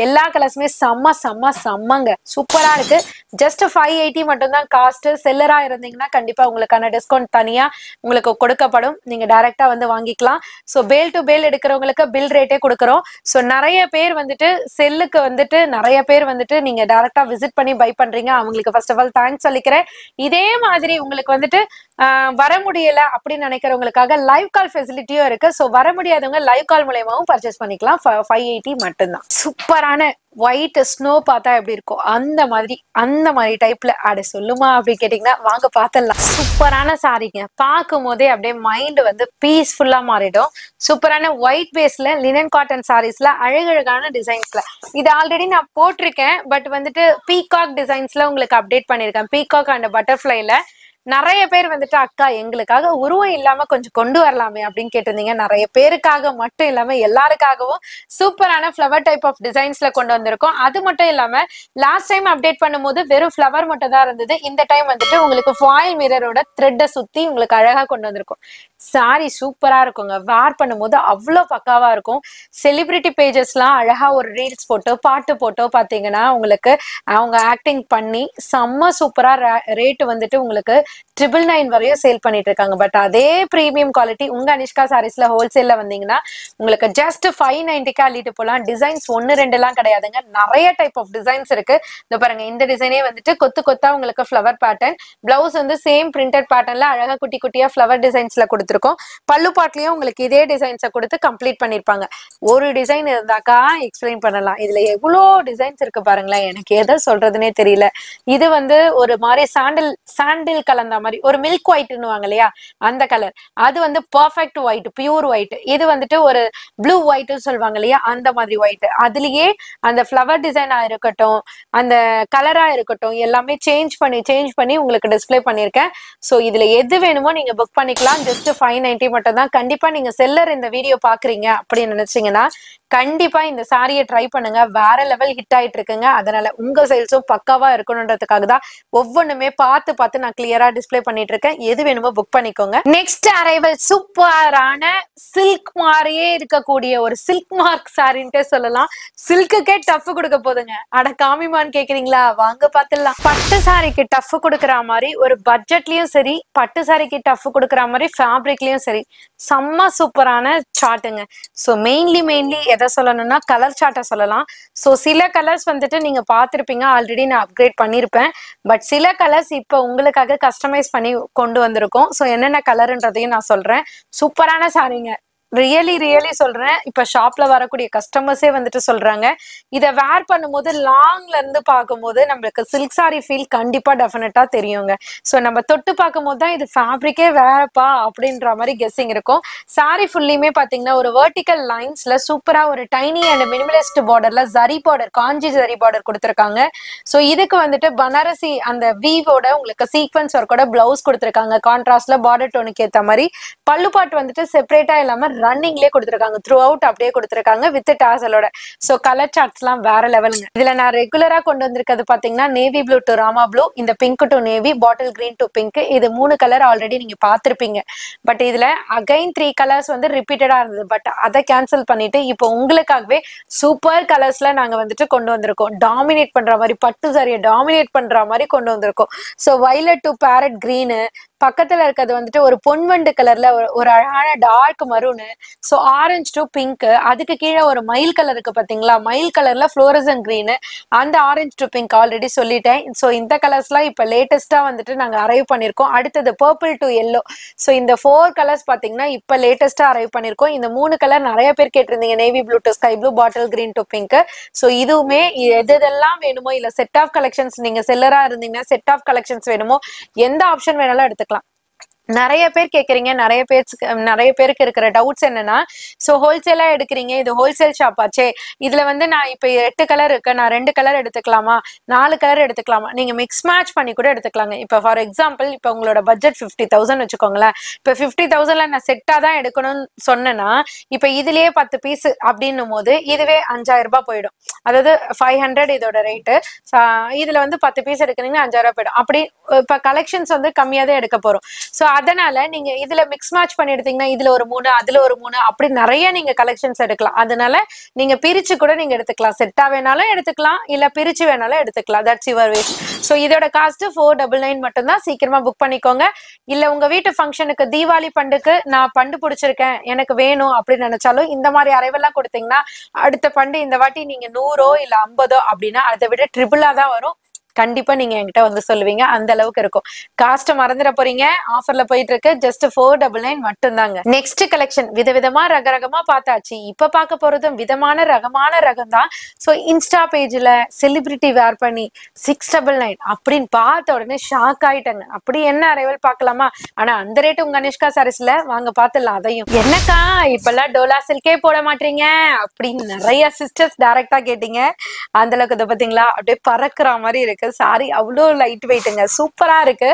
எல்லா கலர்ஸுமே செம்மங்க சூப்பரா இருக்கு. ஜஸ்ட் 580 மட்டும் தான் காஸ்ட். செல்லரா இருந்தீங்கன்னா கண்டிப்பா உங்களுக்கான டிஸ்கவுண்ட் தனியா உங்களுக்கு கொடுக்கப்படும். நீங்க டைரக்டா வந்து வாங்கிக்கலாம். சோ பேல் டு பேல் எடுக்கிறவங்களுக்கு பில் ரேட்டே கொடுக்குறோம். சோ நிறைய பேர் வந்துட்டு செல்லுக்கு வந்துட்டு நிறைய பேர் வந்துட்டு நீங்க டைரக்டா விசிட் பண்ணி பை பண்றீங்க. அவங்களுக்கு ஃபர்ஸ்ட் ஆஃப் ஆல் தேங்க்ஸ் சொல்லிக்கிறேன். இதே மாதிரி உங்களுக்கு வந்துட்டு வர முடியல அப்படின்னு நினைக்கிறவங்களுக்கு உங்களுக்காக லைவ் கால் ஃபெசிலிட்டியும் இருக்கு. ஸோ வர முடியாதவங்க லைவ் கால் மூலயமாவும் பர்ச்சேஸ் பண்ணிக்கலாம். 580 மட்டும்தான். சூப்பரான ஒயிட் ஸ்னோ பார்த்தா எப்படி இருக்கும் அந்த மாதிரி டைப்ல அட சொல்லுமா அப்படி கேட்டீங்கன்னா வாங்க பார்த்தலாம். சூப்பரான சாரீங்க, பார்க்கும் போதே அப்படியே மைண்ட் வந்து பீஸ்ஃபுல்லா மாறிடும். சூப்பரான ஒயிட் பேஸ்ல லினன் காட்டன் சாரீஸ்ல அழகழகான டிசைன்ஸ்ல இது ஆல்ரெடி நான் போட்டிருக்கேன். பட் வந்துட்டு பீகாக் டிசைன்ஸ்ல உங்களுக்கு அப்டேட் பண்ணிருக்கேன். பீகாக் அண்ட் பட்டர்ஃபிளைல நிறைய பேர் வந்துட்டு அக்கா எங்களுக்காக உருவம் இல்லாம கொஞ்சம் கொண்டு வரலாமே அப்படின்னு கேட்டிருந்தீங்க. நிறைய பேருக்காக மட்டும் இல்லாம எல்லாருக்காகவும் சூப்பரான ஃபிளவர் டைப் ஆஃப் டிசைன்ஸ்ல கொண்டு வந்திருக்கோம். அது மட்டும் இல்லாம லாஸ்ட் டைம் அப்டேட் பண்ணும்போது வெறும் ஃபிளவர் மட்டும் தான் இருந்தது. இந்த டைம் வந்துட்டு உங்களுக்கு ஃபாயில் மிரரோட த்ரெட்டை சுத்தி உங்களுக்கு அழகா கொண்டு வந்திருக்கும். சாரி சூப்பரா இருக்குங்க, வேர் பண்ணும்போது அவ்வளோ பக்காவா இருக்கும். செலிபிரிட்டி பேஜஸ்லாம் அழகா ஒரு ரீல்ஸ் போட்டோ பாட்டு போட்டோ பாத்தீங்கன்னா உங்களுக்கு அவங்க ஆக்டிங் பண்ணி செம்ம சூப்பரா ரேட் வந்துட்டு உங்களுக்கு 999 வரையும் சேல் பண்ணிட்டு இருக்காங்க. பட் அதே பிரீமியம் குவாலிட்டி உங்க அனிஷ்கா சாரீஸ்ல ஹோல்சேல்ல வந்தீங்கன்னா உங்களுக்கு ஜஸ்ட் 590க்கு அள்ளிட்டு போலாம். டிசைன்ஸ் 1-2 எல்லாம் கிடையாதுங்க, நிறைய டைப் ஆஃப் டிசைன்ஸ் இருக்கு. இந்த பாருங்க, இந்த டிசைனே வந்துட்டு கொத்து கொத்தா உங்களுக்கு ஃபிளவர் பேட்டர்ன். பிளவுஸ் வந்து சேம் பிரிண்டட் பேட்டர்ன்ல அழகா குட்டி குட்டியா ஃபிளவர் டிசைன்ஸ்ல கொடுத்துருக்கோம். பல்லு பாட்லயும் உங்களுக்கு இதே டிசைன்ஸை கொடுத்து கம்ப்ளீட் பண்ணிருப்பாங்க. ஒரு டிசைன் இருந்தாக்கா எக்ஸ்பிளைன் பண்ணலாம், இதுல எவ்வளோ டிசைன்ஸ் இருக்கு பாருங்களேன். எனக்கு எதை சொல்றதுன்னே தெரியல. இது வந்து ஒரு மாதிரி சாண்டில் கலந்த மாதிரி ஒரு மில்க் ஒயிட்னு வாங்க இல்லையா, அந்த கலர். அது வந்து பர்ஃபெக்ட் ஒயிட், பியூர் ஒயிட். இது வந்துட்டு ஒரு ப்ளூ ஒயிட் சொல்லுவாங்க இல்லையா, அந்த மாதிரி ஒயிட். அதுலயே அந்த ஃபிளவர் டிசைனா இருக்கட்டும், அந்த கலரா இருக்கட்டும், எல்லாமே சேஞ்ச் பண்ணி உங்களுக்கு டிஸ்பிளே பண்ணிருக்கேன். ஸோ இதுல எது வேணுமோ நீங்க புக் பண்ணிக்கலாம். ஜஸ்ட் 590 மட்டும் தான். கண்டிப்பா நீங்க செல்லர் இந்த வீடியோ பாக்குறீங்க அப்படின்னு நினைச்சீங்கன்னா கண்டிப்பா இந்த சாரியை ட்ரை பண்ணுங்க. வேற லெவல் ஹிட் ஆயிட்டு இருக்குங்க. அதனால உங்க சேல்ஸும் பக்காவா இருக்கணும்ன்றதுக்காக தான் ஒவ்வொன்றுமே பார்த்து நான் கிளியரா டிஸ்பிளே பண்ணிட்டு இருக்கேன். எது வேணுமோ புக் பண்ணிக்கோங்க. நெக்ஸ்ட் அரைவல் சூப்பரான சில்க் மாதிரியே இருக்கக்கூடிய ஒரு சில்க் மார்க் சாரின்ட்டே சொல்லலாம். சில்க்குக்கே டஃப் கொடுக்க போதுங்க. அட காமிமான்னு கேக்குறீங்களா, வாங்க பாத்துடலாம். பட்டு சாரிக்கு டஃப் கொடுக்குற மாதிரி ஒரு பட்ஜெட்லயும் சரி, பட்டு சாரிக்கு டஃப் கொடுக்குற மாதிரி ஃபேப்ரிக்லயும் சரி, செம்ம சூப்பரான சார்ட்டுங்க. ஸோ மெயின்லி எதை சொல்லணும்னா கலர் சார்ட்டை சொல்லலாம். ஸோ சில கலர்ஸ் வந்துட்டு நீங்க பார்த்துருப்பீங்க, ஆல்ரெடி நான் அப்கிரேட் பண்ணியிருப்பேன். பட் சில கலர்ஸ் இப்போ உங்களுக்காக கஸ்டமைஸ் பண்ணி கொண்டு வந்திருக்கோம். ஸோ என்னென்ன கலர்ன்றதையும் நான் சொல்றேன். சூப்பரான சாரீங்க, ரியலி சொல்றேன். இப்ப ஷாப்ல வரக்கூடிய கஸ்டமர்ஸே வந்துட்டு சொல்றாங்க, இதை வேர் பண்ணும்போது லாங்ல இருந்து பார்க்கும்போது நம்மளுக்கு சில்க் சாரி ஃபீல் கண்டிப்பா டெஃபினட்டா தெரியுங்க. ஸோ நம்ம தொட்டு பார்க்கும் போது தான் இது ஃபேப்ரிக்கே வேறப்பா அப்படின்ற மாதிரி கெஸ்ஸிங் இருக்கும். சாரி ஃபுல்லியுமே பாத்தீங்கன்னா ஒரு வெர்டிக்கல் லைன்ஸ்ல சூப்பரா ஒரு டைனி அண்ட் மினிமலிஸ்ட் பார்டர்ல ஜரி பார்டர், காஞ்சி ஜரி பார்டர் கொடுத்துருக்காங்க. ஸோ இதுக்கு வந்துட்டு பனாரசி அந்த வீவோட உங்களுக்கு சீக்வன்ஸ் ஒர்க்கோட பிளவுஸ் கொடுத்துருக்காங்க. கான்ட்ராஸ்ட்ல பார்டர் டோனுக்கு ஏற்ற மாதிரி. பல்லு பாட்டு வந்துட்டு செப்பரேட்டா இல்லாம ரன்னிங்லயே கொடுத்துருக்காங்க, த்ரூ அவுட் அப்படியே கொடுத்துருக்காங்க வித் டாசலோட. சோ கலர் சார்ட்ஸ் எல்லாம் வேற லெவலுங்க. இதுல நான் ரெகுலரா கொண்டு வந்திருக்கிறது பாத்தீங்கன்னா navy blue to Rama blue, இந்த pink to navy, bottle green to pink. இது 3 கலர் ஆல்ரெடி நீங்க பாத்திருப்பீங்க. பட் இதுல அகைன் 3 கலர்ஸ் வந்து ரிப்பீட்டடா இருந்தது. பட் அதை கேன்சல் பண்ணிட்டு இப்போ உங்களுக்காகவே சூப்பர் கலர்ஸ்ல நாங்க வந்துட்டு கொண்டு வந்திருக்கோம். டாமினேட் பண்ற மாதிரி, பட்டு சாரியை டாமினேட் பண்ற மாதிரி கொண்டு வந்திருக்கோம். So violet to parrot green, பக்கத்துல இருக்கிறது வந்துட்டு ஒரு பொன்வண்டு கலர்ல ஒரு அழகான dark maroon, so orange to pink. அதுக்கு கீழே ஒரு மயில் கலர் இருக்கு பாத்தீங்களா, மயில் கலர்ல ஃப்ளோரசன் கிரீனு, அந்த ஆரஞ்சு டு பிங்க் ஆல்ரெடி சொல்லிட்டேன். ஸோ இந்த கலர்ஸ்லாம் இப்ப லேட்டஸ்டா வந்துட்டு நாங்க அரைவ் பண்ணிருக்கோம். அடுத்தது பர்பிள் டு எல்லோ. ஸோ இந்த 4 கலர்ஸ் பாத்தீங்கன்னா இப்ப லேட்டஸ்டா அரைவ் பண்ணிருக்கோம். இந்த 3 கலர் நிறைய பேர் கேட்டிருந்தீங்க, navy blue to sky blue, bottle green to pink. So இதுவுமே எதெல்லாம் வேணுமோ, இல்ல செட் ஆஃப் கலெக்ஷன்ஸ் நீங்க செல்லரா இருந்தீங்கன்னா செட் ஆஃப் கலெக்ஷன்ஸ் வேணுமோ எந்த ஆப்ஷன் வேணாலும் எடுத்துக்கலாம். நிறைய பேர் கேக்குறீங்க, நிறைய பேருக்கு இருக்கிற டவுட்ஸ் என்னன்னா, சோ ஹோல்சேலா எடுக்கிறீங்க, இது ஹோல்சேல் ஷாப் ஆச்சே, இதுல வந்து நான் இப்ப 8 கலர் இருக்கு, நான் 2 கலர் எடுத்துக்கலாமா, 4 கலர் எடுத்துக்கலாமா, நீங்க மிக்ஸ் மேட்ச் பண்ணி கூட எடுத்துக்கலாங்க. இப்ப ஃபார் எக்ஸாம்பிள் இப்ப உங்களோட பட்ஜெட் 50,000 வச்சுக்கோங்களேன். இப்ப 50,000ல நான் செட்டா தான் எடுக்கணும்னு சொன்னேன்னா, இப்ப இதுலயே 10 பீஸ் அப்படின்னும் போது இதுவே 5,000 ரூபாய் போயிடும். அதாவது 500 இதோட ரேட்டு. இதுல வந்து 10 பீஸ் எடுக்கிறீங்கன்னா 5,000 ரூபாய் போயிடும். அப்படி இப்ப கலெக்ஷன்ஸ் வந்து கம்மியா தான் எடுக்க போறோம். சோ அதனால நீங்க இதுல மிக்ஸ் மேட்ச் பண்ணி எடுத்தீங்கன்னா இதுல ஒரு 3 அதுல ஒரு 3 அப்படி நிறைய நீங்க கலெக்ஷன்ஸ் எடுக்கலாம். அதனால நீங்க பிரிச்சு கூட நீங்க எடுத்துக்கலாம். செட்டா வேணாலும் எடுத்துக்கலாம், இல்ல பிரிச்சு வேணாலும் எடுத்துக்கலாம். That's your wish. சோ இதோட காஸ்ட் 499 மட்டும் தான். சீக்கிரமா புக் பண்ணிக்கோங்க. இல்ல உங்க வீட்டு ஃபங்க்ஷனுக்கு, தீபாவளி பண்டுக்கு நான் பண்டு பிடிச்சிருக்கேன் எனக்கு வேணும் அப்படின்னு நினைச்சாலும் இந்த மாதிரி அரைவெல்லாம் கொடுத்தீங்கன்னா அடுத்த பண்டு இந்த வாட்டி நீங்க 100 இல்ல 50 அப்படின்னா அதை விட ட்ரிபிளா தான் வரும். கண்டிப்பா நீங்க என்கிட்ட வந்து சொல்லுவீங்க. அந்த அளவுக்கு இருக்கும். காஸ்ட் மறந்துட போறீங்க. ஆஃபர்ல போயிட்டு இருக்கு. ஜஸ்ட் 499 மட்டும் தாங்க. நெக்ஸ்ட் கலெக்ஷன் விதவிதமா ரகரகமா பார்த்தாச்சு. இப்ப பார்க்க போறதும் விதமான ரகம் தான். சோ இன்ஸ்டா பேஜ்ல செலிபிரிட்டி வேர் பண்ணி 699 அப்படின்னு பார்த்த உடனே ஷாக் ஆயிட்டாங்க. அப்படி என்ன அரைவல் பார்க்கலாமா? ஆனா அந்த ரேட்டு உங்க அனிஷ்கா சாரீஸ்ல வாங்க பாத்துடலாம். அதையும் என்னக்கா இப்பெல்லாம் டோலா சில்கே போட மாட்டீங்க அப்படின்னு நிறைய சிஸ்டர்ஸ் டைரக்டா கேட்டீங்க. அந்த அளவுக்கு இதை பாத்தீங்களா, அப்படியே பறக்குற மாதிரி இருக்கு சாரி. அவ்வளோ லைட் வெயிட்டுங்க, சூப்பரா இருக்கு.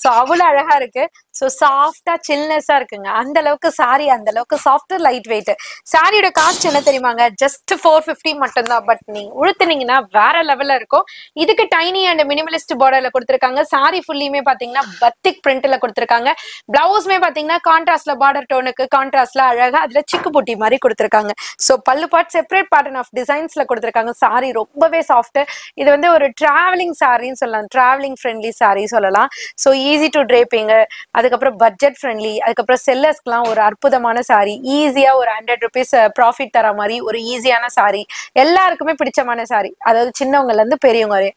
ஸோ அவ்வளோ அழகா இருக்கு. ஸோ சாஃப்டா சில்னஸா இருக்குங்க. அந்த அளவுக்கு சாரி, அந்த அளவுக்கு சாஃப்ட் லைட் வெயிட். சாரியோட காஸ்ட் என்ன தெரியுமாங்க? ஜஸ்ட் 450 மட்டும்தான். பட் நீங்க உழுத்துனீங்கன்னா வேற லெவல்ல இருக்கும். இதுக்கு டைனி அண்ட் மினிமலிஸ்ட் பார்டர்ல கொடுத்துருக்காங்க. சாரி ஃபுல்லியுமே பாத்தீங்கன்னா பத்திக் பிரிண்ட்ல கொடுத்துருக்காங்க. பிளவுஸ்மே பாத்தீங்கன்னா கான்ட்ராஸ்ட்ல பார்டர் டோனுக்கு கான்ட்ராஸ்ட்ல அழகா அதுல சிக்கு புட்டி மாதிரி கொடுத்துருக்காங்க. ஸோ பல்லு பார்ட் செப்பரேட் பேட்டர்ன் ஆஃப் டிசைன்ஸ்ல கொடுத்துருக்காங்க. சாரி ரொம்பவே சாஃப்ட். இது வந்து ஒரு டிராவலிங் சாரின்னு சொல்லலாம், டிராவலிங் ஃப்ரெண்ட்லி சாரி சொல்லலாம். ஸோ ஈஸி டு ட்ரேப்பிங், அதுக்கப்புறம் பட்ஜெட் ஃப்ரெண்ட்லி, அதுக்கப்புறம் செல்லர்ஸ்க்குலாம் ஒரு அற்புதமான சாரி. ஈஸியா ஒரு 100 rupees ப்ராஃபிட் தர மாதிரி ஒரு ஈஸியான சாரி. எல்லாருக்குமே பிடிச்சமான சாரி. அதாவது சின்னவங்கல இருந்து பெரியவங்க வரை,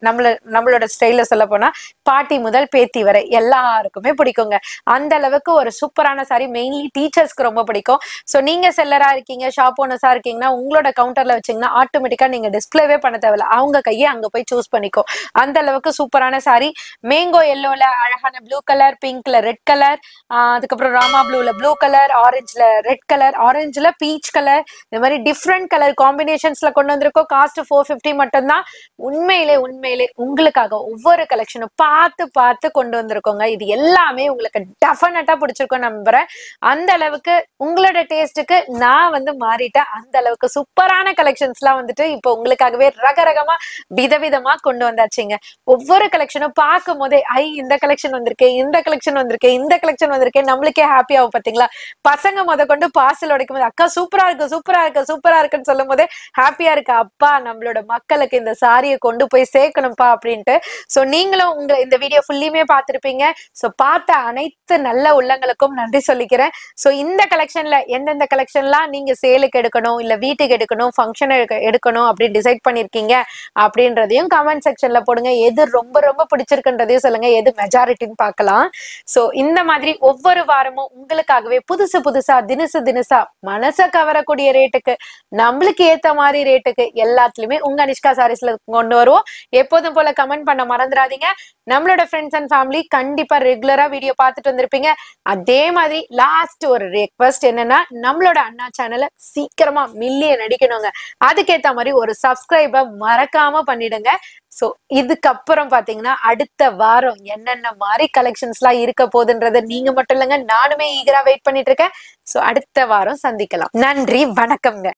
நம்மளோட ஸ்டைல சொல்ல போனா பாட்டி முதல் பேத்தி வரை எல்லாருக்குமே பிடிக்குங்க. அந்த அளவுக்கு ஒரு சூப்பரான சாரி. மெயின்லி டீச்சர்ஸ்க்கு ரொம்ப பிடிக்கும். ஸோ நீங்க செல்லரா இருக்கீங்க, ஷாப் ஓனர்ஸா இருக்கீங்கன்னா உங்களோட கவுண்டர்ல வச்சீங்கன்னா ஆட்டோமேட்டிக்கா நீங்க டிஸ்பிளேவே பண்ண தேவையில்ல, அவங்க கையை அங்க போய் சூஸ் பண்ணிக்கோ. அந்த அளவுக்கு சூப்பரான சாரி. மேங்கோ எல்லோல அழகான ப்ளூ கலர், பிங்க்ல ரெட் கலர், அதுக்கப்புறம் ராமா ப்ளூல ப்ளூ கலர், ஆரஞ்சுல ரெட் கலர், ஆரஞ்சுல பீச் கலர், இந்த மாதிரி டிஃப்ரெண்ட் கலர் காம்பினேஷன்ஸ்ல கொண்டு வந்திருக்கோம். காஸ்ட் 450 மட்டும்தான். உண்மையிலே உங்களுக்காக ஒவ்வொரு கலெக்ஷனும் பார்த்து கொண்டு வந்திருக்கோங்க. இது எல்லாமே உங்களுக்கு டெஃபினட்டா பிடிச்சிருக்கும் நம்புறேன். அந்த அளவுக்கு உங்களோட டேஸ்ட்டுக்கு நான் வந்து மாறிட்டேன். அந்த அளவுக்கு சூப்பரான கலெக்ஷன்ஸ்லாம் வந்துட்டு இப்போ உங்களுக்காகவே ரகரகமா விதவிதமா கொண்டு வந்தாச்சுங்க. ஒவ்வொரு கலெக்ஷனும் பார்க்கும் போதே இந்த கலெக்ஷன் வந்திருக்கேன், இந்த கலெக்ஷன் வந்திருக்கேன், இந்த கலெக்ஷன் வந்திருக்கேன், நம்மளுக்கே ஹாப்பி ஆகும். பாத்தீங்களா, பசங்க முத கொண்டு பார்சல் உடைக்கும் போது அக்கா சூப்பரா இருக்குன்னு சொல்லும் போதே ஹாப்பியா இருக்கு. அப்பா நம்மளோட மக்களுக்கு இந்த சாரியை கொண்டு போய் சேர்க்கணும்ப்பா அப்படின்ட்டு. சோ நீங்களும் இந்த வீடியோ ஃபுல்லியுமே பார்த்திருப்பீங்க. சோ பார்த்த அனைத்து நல்ல உள்ளங்களுக்கும் நன்றி சொல்லிக்கிறேன். சோ இந்த கலெக்ஷன்ல எந்தெந்த கலெக்ஷன்லாம் நீங்க சேலுக்கு எடுக்கணும், இல்ல வீட்டுக்கு எடுக்கணும், ஃபங்க்ஷன் எடுக்கணும் அப்படின்னு டிசைட் பண்ணிருக்கீங்க அப்படின்றதையும் கமெண்ட் செக்ஷன்ல போடுங்க. எது ரொம்ப ரொம்ப பிடிச்சிருக்குன்றதையும் சொல்லுங்க, எது மெஜாரிட்டின்னு பார்க்கலாம். சோ இந்த மாதிரி ஒவ்வொரு வாரமும் உங்களுக்காகவே புதுசா தினசா மனச கவரக்கூடிய ரேட்டுக்கு, நம்மளுக்கு ஏத்த மாதிரி ரேட்டுக்கு எல்லாத்துலயுமே உங்க அனிஷ்கா சாரீஸ்ல கொண்டு வருவோம். எப்போதும் போல கமெண்ட் பண்ண மறந்துடாதீங்க. நம்மளோட ஃப்ரெண்ட்ஸ் அண்ட் ஃபேமிலி கண்டிப்பா ரெகுலரா வீடியோ பார்த்துட்டு வந்திருப்பீங்க. அதே மாதிரி லாஸ்ட் ஒரு ரெக்வெஸ்ட் என்னன்னா, நம்மளோட அண்ணா சேனலை சீக்கிரமா மில்லியன் அடிக்கணுங்க. அதுக்கேத்த மாதிரி ஒரு சப்ஸ்கிரைபர் மறக்காம பண்ணிடுங்க. சோ இதுக்கப்புறம் பாத்தீங்கன்னா அடுத்த வாரம் என்னென்ன மாதிரி கலெக்ஷன்ஸ் எல்லாம் இருக்க போகுதுன்றத நீங்க மட்டும் இல்லைங்க, நானுமே ஈகரா வெயிட் பண்ணிட்டு இருக்கேன். சோ அடுத்த வாரம் சந்திக்கலாம். நன்றி, வணக்கம்ங்க.